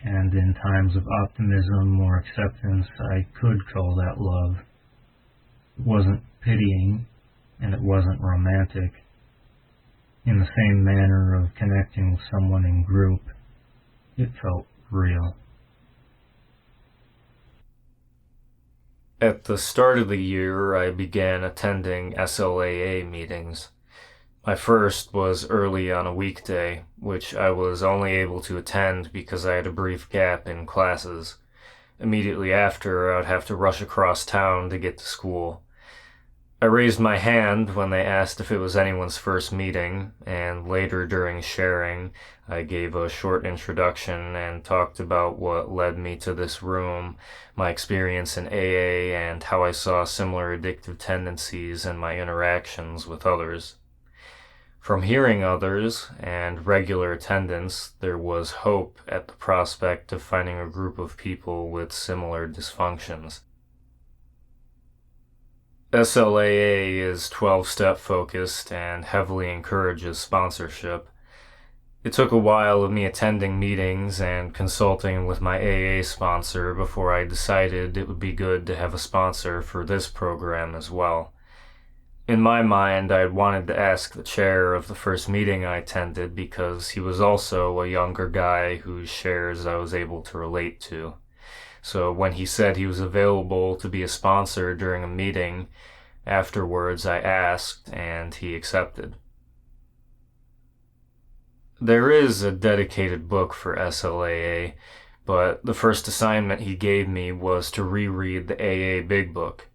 and in times of optimism or acceptance, I could call that love. It wasn't pitying, and it wasn't romantic. In the same manner of connecting with someone in group, it felt real. At the start of the year, I began attending SLAA meetings. My first was early on a weekday, which I was only able to attend because I had a brief gap in classes. Immediately after, I would have to rush across town to get to school. I raised my hand when they asked if it was anyone's first meeting, and later during sharing, I gave a short introduction and talked about what led me to this room, my experience in AA, and how I saw similar addictive tendencies in my interactions with others. From hearing others and regular attendance, there was hope at the prospect of finding a group of people with similar dysfunctions. SLAA is 12-step focused and heavily encourages sponsorship. It took a while of me attending meetings and consulting with my AA sponsor before I decided it would be good to have a sponsor for this program as well. In my mind, I had wanted to ask the chair of the first meeting I attended because he was also a younger guy whose shares I was able to relate to. So when he said he was available to be a sponsor during a meeting, afterwards I asked and he accepted. There is a dedicated book for SLAA, but the first assignment he gave me was to reread the AA Big Book.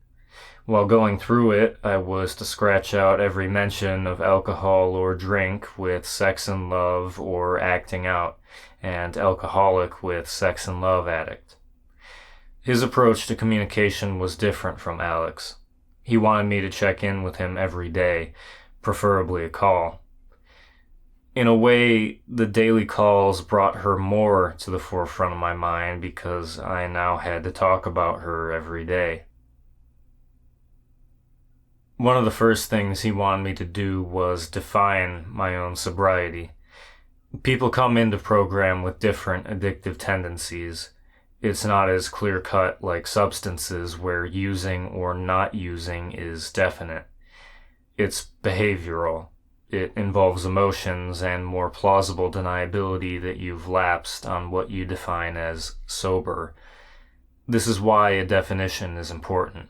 While going through it, I was to scratch out every mention of alcohol or drink with sex and love or acting out, and alcoholic with sex and love addict. His approach to communication was different from Alex. He wanted me to check in with him every day, preferably a call. In a way, the daily calls brought her more to the forefront of my mind because I now had to talk about her every day. One of the first things he wanted me to do was define my own sobriety. People come into program with different addictive tendencies. It's not as clear-cut like substances where using or not using is definite. It's behavioral. It involves emotions and more plausible deniability that you've lapsed on what you define as sober. This is why a definition is important.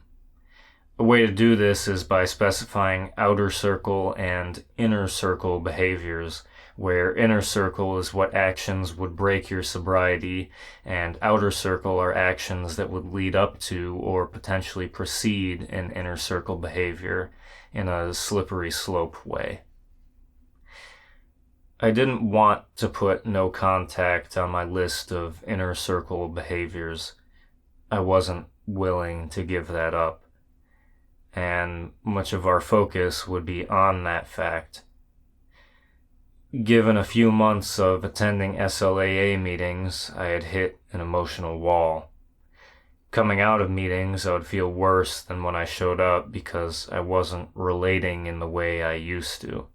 A way to do this is by specifying outer circle and inner circle behaviors, where inner circle is what actions would break your sobriety, and outer circle are actions that would lead up to or potentially precede an inner circle behavior in a slippery slope way. I didn't want to put no contact on my list of inner circle behaviors. I wasn't willing to give that up. And much of our focus would be on that fact. Given a few months of attending SLAA meetings, I had hit an emotional wall. Coming out of meetings, I would feel worse than when I showed up because I wasn't relating in the way I used to.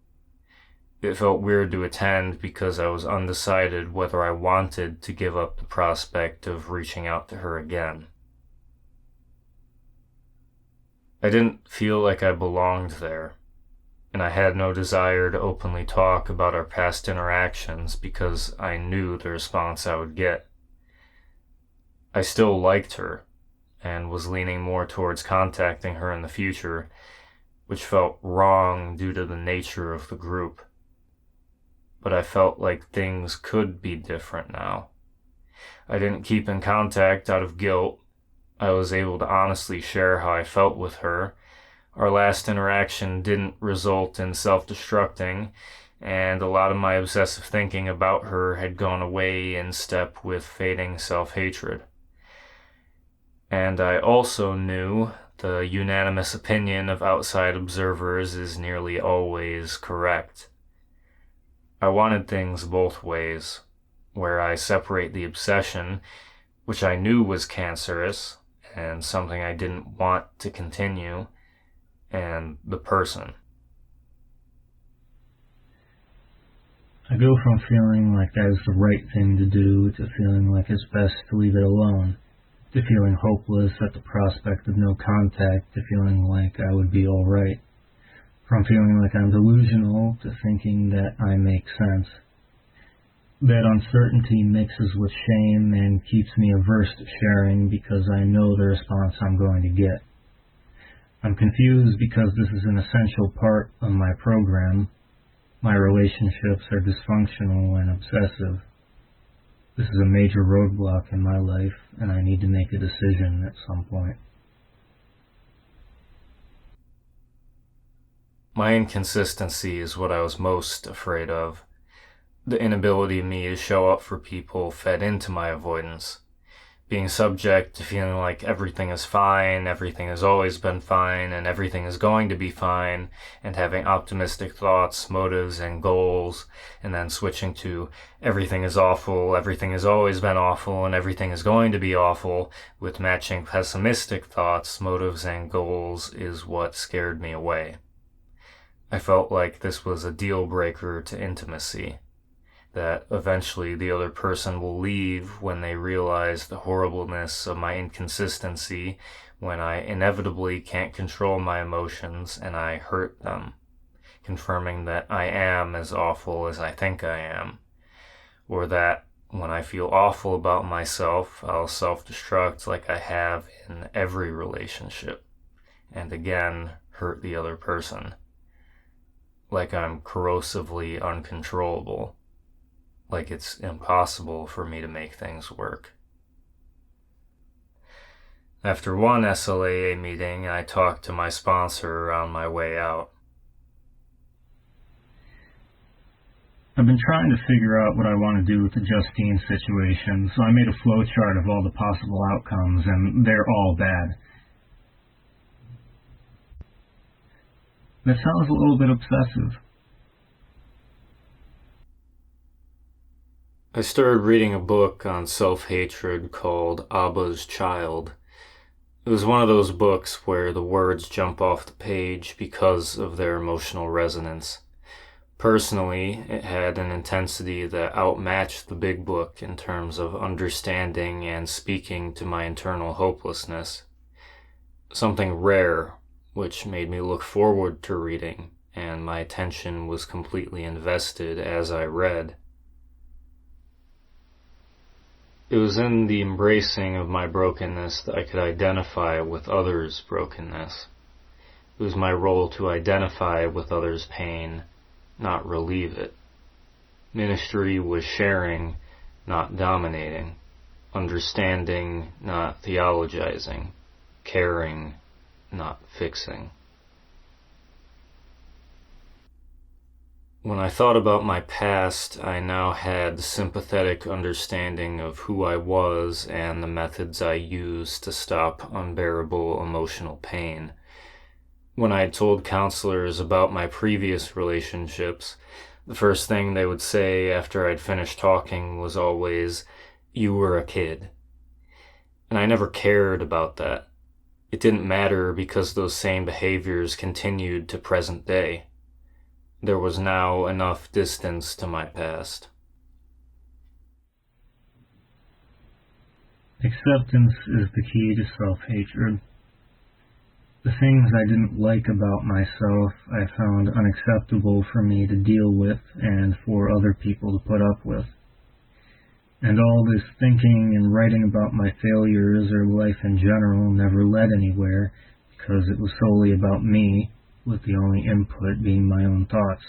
It felt weird to attend because I was undecided whether I wanted to give up the prospect of reaching out to her again. I didn't feel like I belonged there, and I had no desire to openly talk about our past interactions because I knew the response I would get. I still liked her, and was leaning more towards contacting her in the future, which felt wrong due to the nature of the group. But I felt like things could be different now. I didn't keep in contact out of guilt. I was able to honestly share how I felt with her. Our last interaction didn't result in self-destructing, and a lot of my obsessive thinking about her had gone away in step with fading self-hatred. And I also knew the unanimous opinion of outside observers is nearly always correct. I wanted things both ways, where I separate the obsession, which I knew was cancerous, and something I didn't want to continue, and the person. I go from feeling like that is the right thing to do to feeling like it's best to leave it alone, to feeling hopeless at the prospect of no contact to feeling like I would be alright, from feeling like I'm delusional to thinking that I make sense. That uncertainty mixes with shame and keeps me averse to sharing because I know the response I'm going to get. I'm confused because this is an essential part of my program. My relationships are dysfunctional and obsessive. This is a major roadblock in my life, and I need to make a decision at some point. My inconsistency is what I was most afraid of. The inability of me to show up for people fed into my avoidance. Being subject to feeling like everything is fine, everything has always been fine, and everything is going to be fine, and having optimistic thoughts, motives, and goals, and then switching to everything is awful, everything has always been awful, and everything is going to be awful, with matching pessimistic thoughts, motives, and goals is what scared me away. I felt like this was a deal breaker to intimacy. That eventually the other person will leave when they realize the horribleness of my inconsistency, when I inevitably can't control my emotions and I hurt them, confirming that I am as awful as I think I am, or that when I feel awful about myself, I'll self-destruct like I have in every relationship, and again hurt the other person, like I'm corrosively uncontrollable. Like it's impossible for me to make things work. After one SLAA meeting, I talked to my sponsor on my way out. I've been trying to figure out what I want to do with the Justine situation, so I made a flow chart of all the possible outcomes, and they're all bad. That sounds a little bit obsessive. I started reading a book on self-hatred called Abba's Child. It was one of those books where the words jump off the page because of their emotional resonance. Personally, it had an intensity that outmatched the big book in terms of understanding and speaking to my internal hopelessness. Something rare, which made me look forward to reading, and my attention was completely invested as I read. It was in the embracing of my brokenness that I could identify with others' brokenness. It was my role to identify with others' pain, not relieve it. Ministry was sharing, not dominating. Understanding, not theologizing. Caring, not fixing. When I thought about my past, I now had sympathetic understanding of who I was and the methods I used to stop unbearable emotional pain. When I had told counselors about my previous relationships, the first thing they would say after I'd finished talking was always, "You were a kid." And I never cared about that. It didn't matter because those same behaviors continued to present day. There was now enough distance to my past. Acceptance is the key to self-hatred. The things I didn't like about myself I found unacceptable for me to deal with and for other people to put up with. And all this thinking and writing about my failures or life in general never led anywhere because it was solely about me, with the only input being my own thoughts,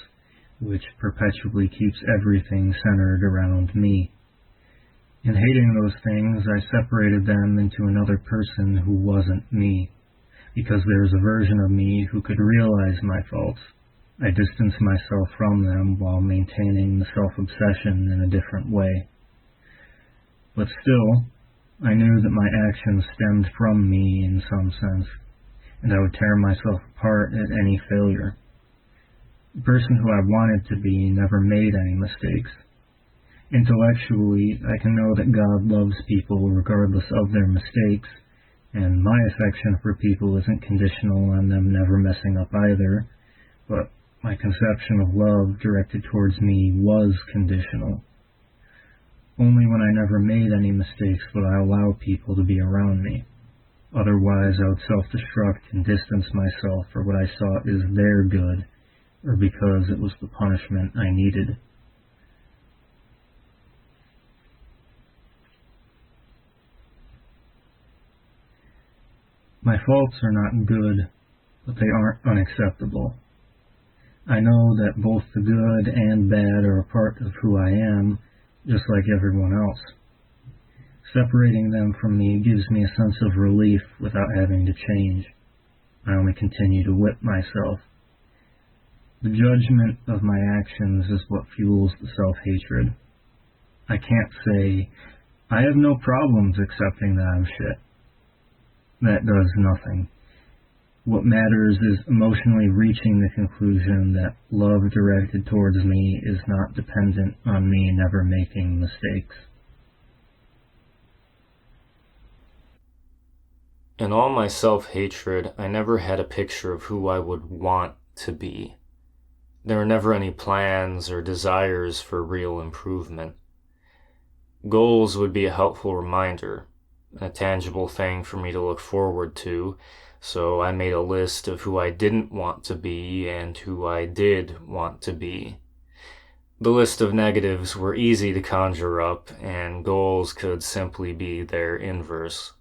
which perpetually keeps everything centered around me. In hating those things, I separated them into another person who wasn't me, because there was a version of me who could realize my faults. I distanced myself from them while maintaining the self-obsession in a different way. But still, I knew that my actions stemmed from me in some sense, and I would tear myself apart at any failure. The person who I wanted to be never made any mistakes. Intellectually, I can know that God loves people regardless of their mistakes, and my affection for people isn't conditional on them never messing up either, but My conception of love directed towards me was conditional. Only when I never made any mistakes would I allow people to be around me. Otherwise, I would self-destruct and distance myself for what I saw as their good, or because it was the punishment I needed. My faults are not good, but they aren't unacceptable. I know that both the good and bad are a part of who I am, just like everyone else. Separating them from me gives me a sense of relief without having to change. I only continue to whip myself. The judgment of my actions is what fuels the self-hatred. I can't say, I have no problems accepting that I'm shit. That does nothing. What matters is emotionally reaching the conclusion that love directed towards me is not dependent on me never making mistakes. In all my self-hatred, I never had a picture of who I would want to be. There were never any plans or desires for real improvement. Goals would be a helpful reminder, a tangible thing for me to look forward to, so I made a list of who I didn't want to be and who I did want to be. The list of negatives were easy to conjure up, and goals could simply be their inverse.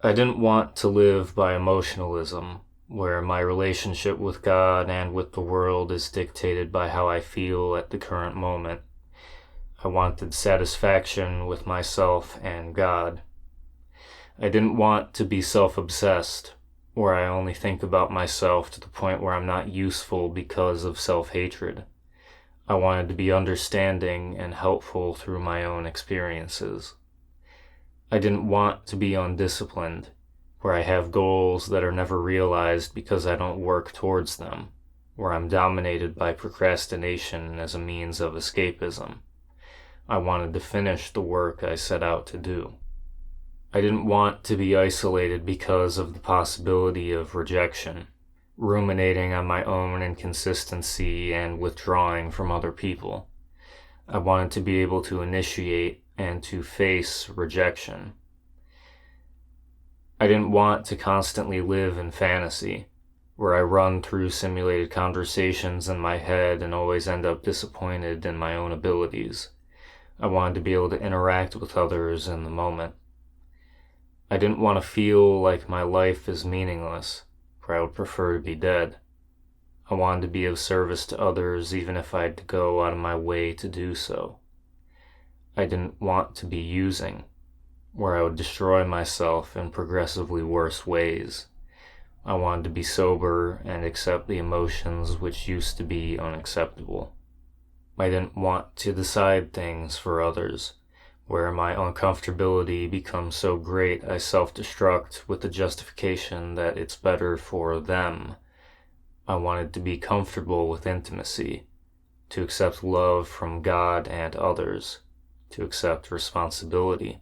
I didn't want to live by emotionalism, where my relationship with God and with the world is dictated by how I feel at the current moment. I wanted satisfaction with myself and God. I didn't want to be self-obsessed, where I only think about myself to the point where I'm not useful because of self-hatred. I wanted to be understanding and helpful through my own experiences. I didn't want to be undisciplined, where I have goals that are never realized because I don't work towards them, where I'm dominated by procrastination as a means of escapism. I wanted to finish the work I set out to do. I didn't want to be isolated because of the possibility of rejection, ruminating on my own inconsistency and withdrawing from other people. I wanted to be able to initiate and to face rejection. I didn't want to constantly live in fantasy, where I run through simulated conversations in my head and always end up disappointed in my own abilities. I wanted to be able to interact with others in the moment. I didn't want to feel like my life is meaningless, where I would prefer to be dead. I wanted to be of service to others even if I had to go out of my way to do so. I didn't want to be using, where I would destroy myself in progressively worse ways. I wanted to be sober and accept the emotions which used to be unacceptable. I didn't want to decide things for others, where my uncomfortability becomes so great I self-destruct with the justification that it's better for them. I wanted to be comfortable with intimacy, to accept love from God and others, to accept responsibility.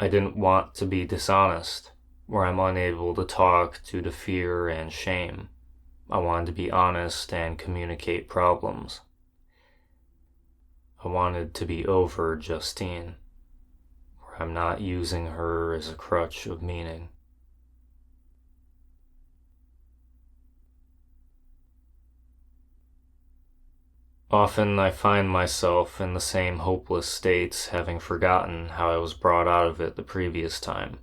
I didn't want to be dishonest, where I'm unable to talk due to fear and shame. I wanted to be honest and communicate problems. I wanted to be over Justine, where I'm not using her as a crutch of meaning. Often I find myself in the same hopeless states, having forgotten how I was brought out of it the previous time,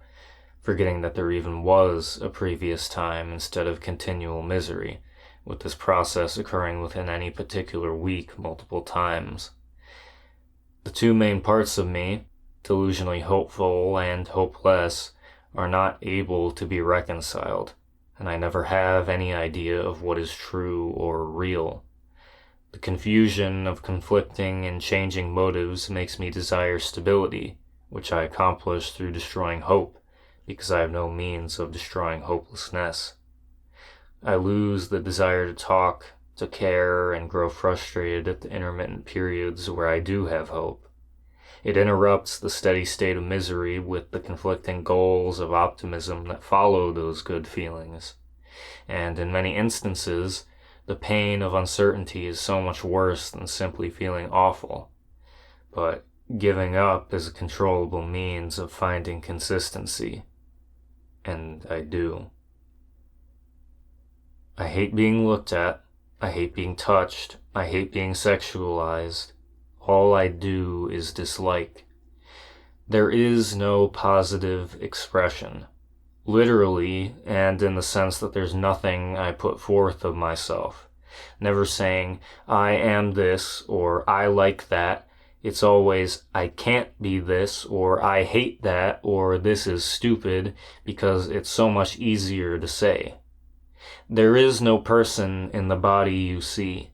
forgetting that there even was a previous time instead of continual misery, with this process occurring within any particular week multiple times. The two main parts of me, delusionally hopeful and hopeless, are not able to be reconciled, and I never have any idea of what is true or real. The confusion of conflicting and changing motives makes me desire stability, which I accomplish through destroying hope, because I have no means of destroying hopelessness. I lose the desire to talk, to care, and grow frustrated at the intermittent periods where I do have hope. It interrupts the steady state of misery with the conflicting goals of optimism that follow those good feelings. And in many instances, the pain of uncertainty is so much worse than simply feeling awful. But giving up is a controllable means of finding consistency. And I do. I hate being looked at. I hate being touched. I hate being sexualized. All I do is dislike. There is no positive expression, literally, and in the sense that there's nothing I put forth of myself. Never saying, I am this, or I like that. It's always, I can't be this, or I hate that, or this is stupid, because it's so much easier to say. There is no person in the body you see.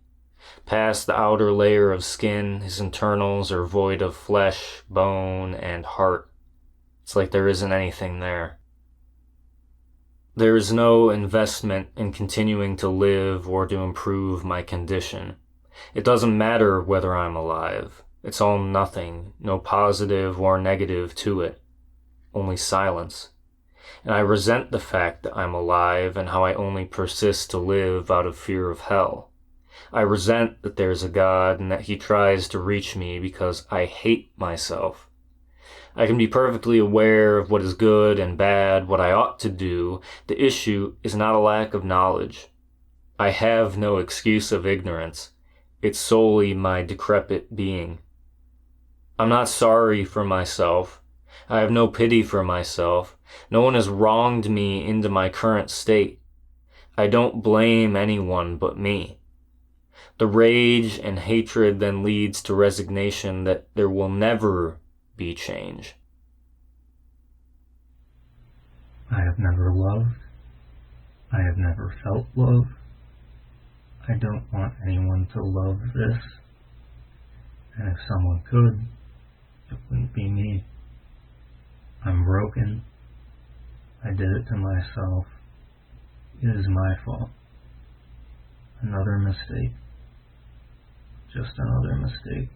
Past the outer layer of skin, his internals are void of flesh, bone, and heart. It's like there isn't anything there. There is no investment in continuing to live or to improve my condition. It doesn't matter whether I'm alive. It's all nothing, no positive or negative to it. Only silence. And I resent the fact that I'm alive and how I only persist to live out of fear of hell. I resent that there's a God and that he tries to reach me because I hate myself. I can be perfectly aware of what is good and bad, what I ought to do. The issue is not a lack of knowledge. I have no excuse of ignorance. It's solely my decrepit being. I'm not sorry for myself. I have no pity for myself. No one has wronged me into my current state. I don't blame anyone but me. The rage and hatred then leads to resignation that there will never be change. I have never loved. I have never felt love. I don't want anyone to love this. And if someone could, it wouldn't be me. I'm broken. I did it to myself. It is my fault. Another mistake. Just another mistake.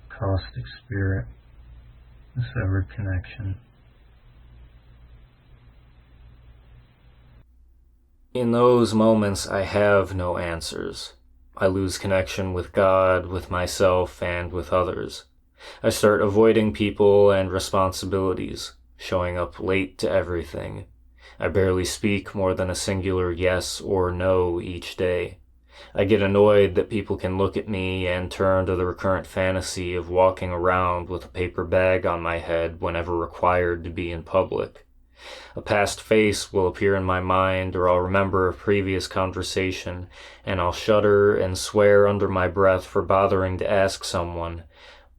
Caustic spirit. A severed connection. In those moments, I have no answers. I lose connection with God, with myself, and with others. I start avoiding people and responsibilities, showing up late to everything. I barely speak more than a singular yes or no each day. I get annoyed that people can look at me and turn to the recurrent fantasy of walking around with a paper bag on my head whenever required to be in public. A past face will appear in my mind, or I'll remember a previous conversation, and I'll shudder and swear under my breath for bothering to ask someone,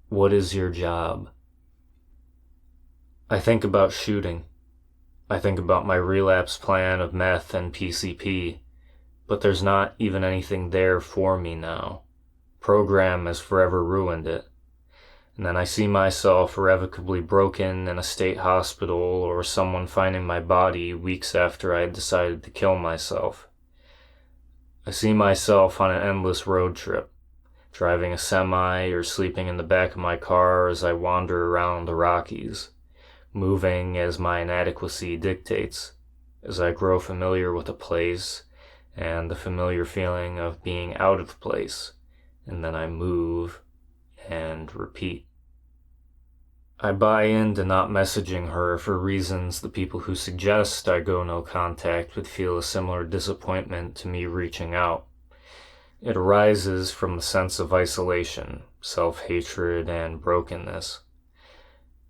"What is your job?" I think about shooting. I think about my relapse plan of meth and PCP, but there's not even anything there for me now. Program has forever ruined it. And then I see myself irrevocably broken in a state hospital, or someone finding my body weeks after I had decided to kill myself. I see myself on an endless road trip, driving a semi or sleeping in the back of my car as I wander around the Rockies, moving as my inadequacy dictates, as I grow familiar with a place and the familiar feeling of being out of place, and then I move and repeat. I buy into not messaging her for reasons the people who suggest I go no contact would feel a similar disappointment to me reaching out. It arises from the sense of isolation, self-hatred, and brokenness.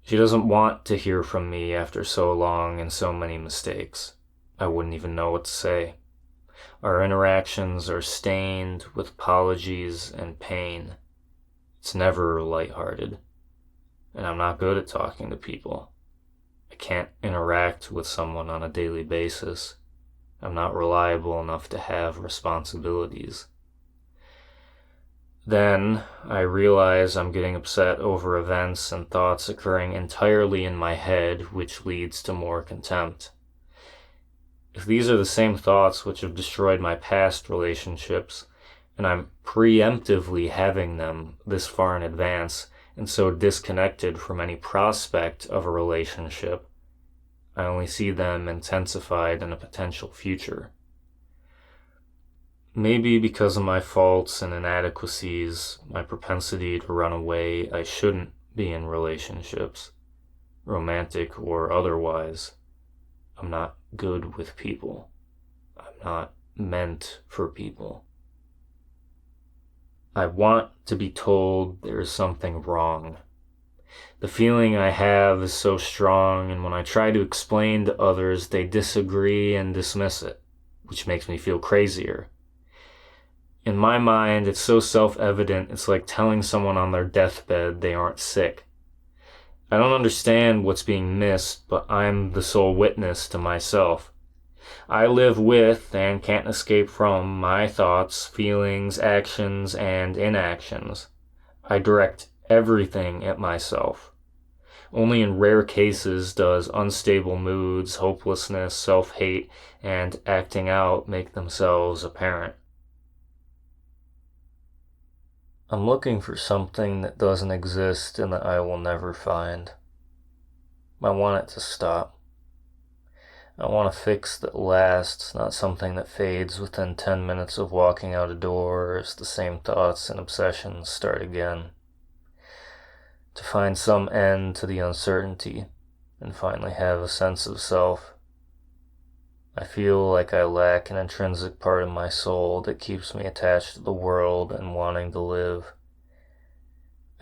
She doesn't want to hear from me after so long and so many mistakes. I wouldn't even know what to say. Our interactions are stained with apologies and pain. It's never lighthearted. And I'm not good at talking to people. I can't interact with someone on a daily basis. I'm not reliable enough to have responsibilities. Then I realize I'm getting upset over events and thoughts occurring entirely in my head, which leads to more contempt. If these are the same thoughts which have destroyed my past relationships, and I'm preemptively having them this far in advance, and so disconnected from any prospect of a relationship, I only see them intensified in a potential future. Maybe because of my faults and inadequacies, my propensity to run away, I shouldn't be in relationships, romantic or otherwise. I'm not good with people. I'm not meant for people. I want to be told there is something wrong. The feeling I have is so strong, and when I try to explain to others, they disagree and dismiss it, which makes me feel crazier. In my mind, it's so self-evident, it's like telling someone on their deathbed they aren't sick. I don't understand what's being missed, but I'm the sole witness to myself. I live with and can't escape from my thoughts, feelings, actions, and inactions. I direct everything at myself. Only in rare cases does unstable moods, hopelessness, self-hate, and acting out make themselves apparent. I'm looking for something that doesn't exist and that I will never find. I want it to stop. I want a fix that lasts, not something that fades within 10 minutes of walking out a door as the same thoughts and obsessions start again. To find some end to the uncertainty and finally have a sense of self. I feel like I lack an intrinsic part of my soul that keeps me attached to the world and wanting to live.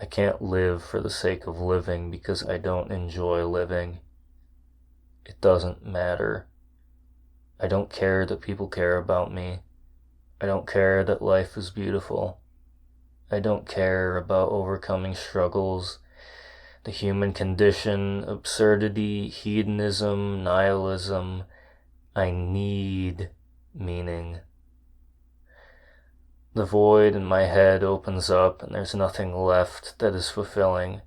I can't live for the sake of living because I don't enjoy living. It doesn't matter. I don't care that people care about me. I don't care that life is beautiful. I don't care about overcoming struggles, the human condition, absurdity, hedonism, nihilism. I need meaning. The void in my head opens up and there's nothing left that is fulfilling.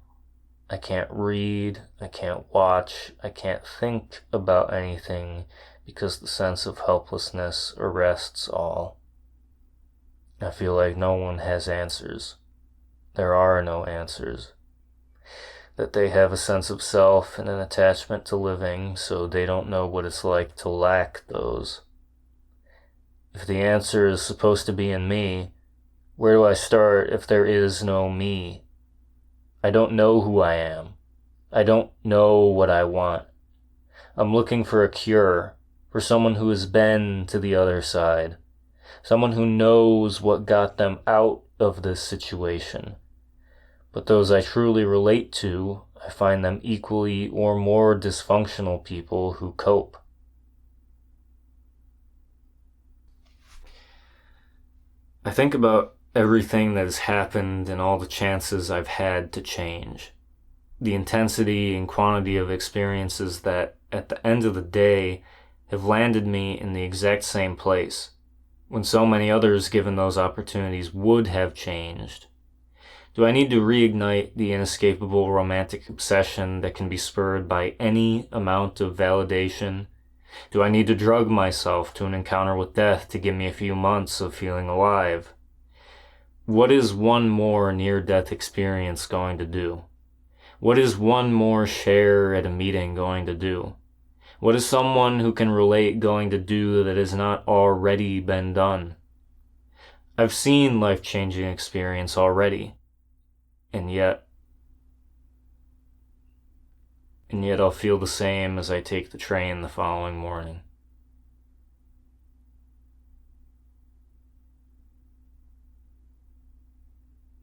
I can't read, I can't watch, I can't think about anything because the sense of helplessness arrests all. I feel like no one has answers. There are no answers. That they have a sense of self and an attachment to living, so they don't know what it's like to lack those. If the answer is supposed to be in me, where do I start if there is no me? I don't know who I am. I don't know what I want. I'm looking for a cure, for someone who has been to the other side, someone who knows what got them out of this situation. But those I truly relate to, I find them equally or more dysfunctional people who cope. I think about everything that has happened and all the chances I've had to change. The intensity and quantity of experiences that, at the end of the day, have landed me in the exact same place, when so many others given those opportunities would have changed. Do I need to reignite the inescapable romantic obsession that can be spurred by any amount of validation? Do I need to drug myself to an encounter with death to give me a few months of feeling alive? What is one more near-death experience going to do? What is one more share at a meeting going to do? What is someone who can relate going to do that has not already been done? I've seen life-changing experience already, and yet I'll feel the same as I take the train the following morning.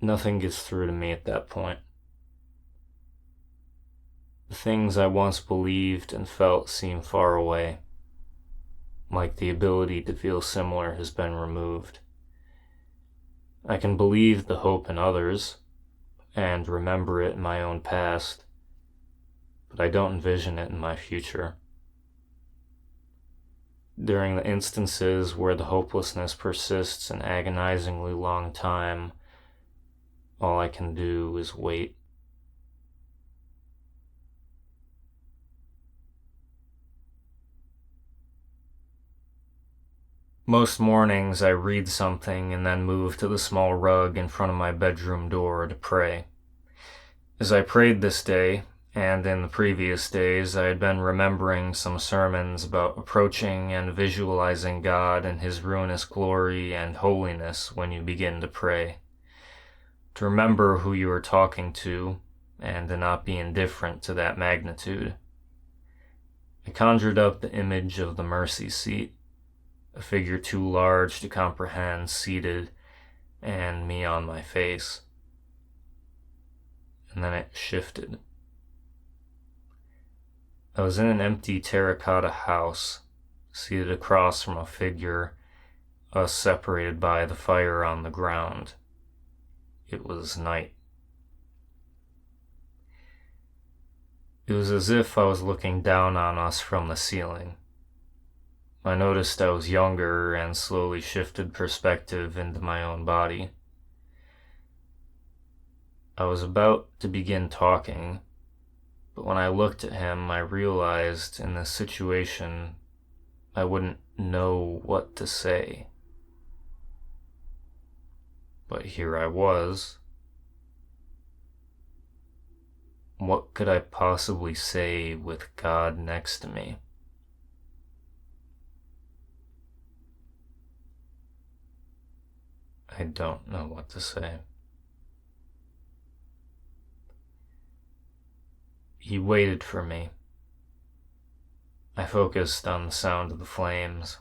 Nothing gets through to me at that point. The things I once believed and felt seem far away, like the ability to feel similar has been removed. I can believe the hope in others, and remember it in my own past, but I don't envision it in my future. During the instances where the hopelessness persists an agonizingly long time, all I can do is wait. Most mornings I read something and then move to the small rug in front of my bedroom door to pray. As I prayed this day, And in the previous days, I had been remembering some sermons about approaching and visualizing God and His ruinous glory and holiness when you begin to pray. To remember who you are talking to, and to not be indifferent to that magnitude. I conjured up the image of the mercy seat, a figure too large to comprehend seated, and me on my face. And then it shifted. I was in an empty terracotta house, seated across from a figure, us separated by the fire on the ground. It was night. It was as if I was looking down on us from the ceiling. I noticed I was younger and slowly shifted perspective into my own body. I was about to begin talking, but when I looked at him, I realized in this situation I wouldn't know what to say. But here I was. What could I possibly say with God next to me? I don't know what to say. He waited for me. I focused on the sound of the flames.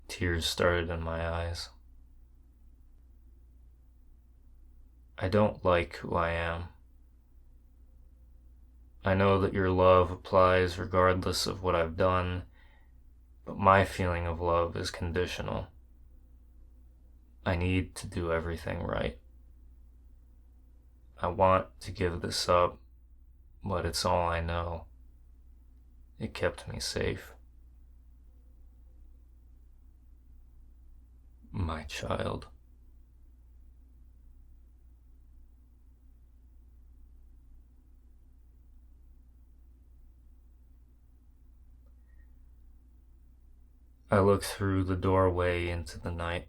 Tears started in my eyes. I don't like who I am. I know that your love applies regardless of what I've done, but my feeling of love is conditional. I need to do everything right. I want to give this up, but it's all I know. It kept me safe. My child. I looked through the doorway into the night.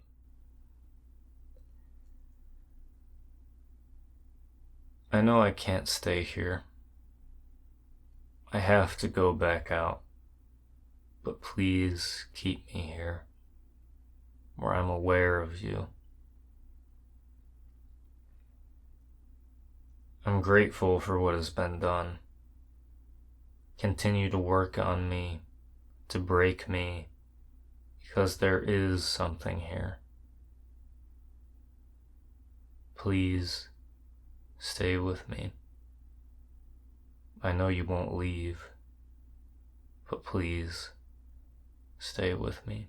I know I can't stay here. I have to go back out. But please keep me here, where I'm aware of you. I'm grateful for what has been done. Continue to work on me, to break me, because there is something here. Please stay with me. I know you won't leave, but please stay with me.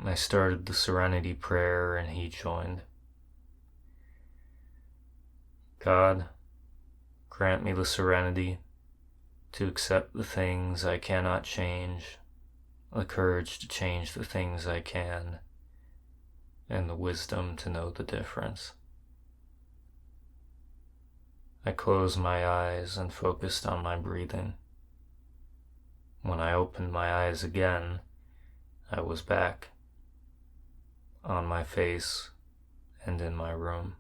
I started the Serenity Prayer and he joined. God, grant me the serenity to accept the things I cannot change, the courage to change the things I can, and the wisdom to know the difference. I closed my eyes and focused on my breathing. When I opened my eyes again, I was back, on my face and in my room.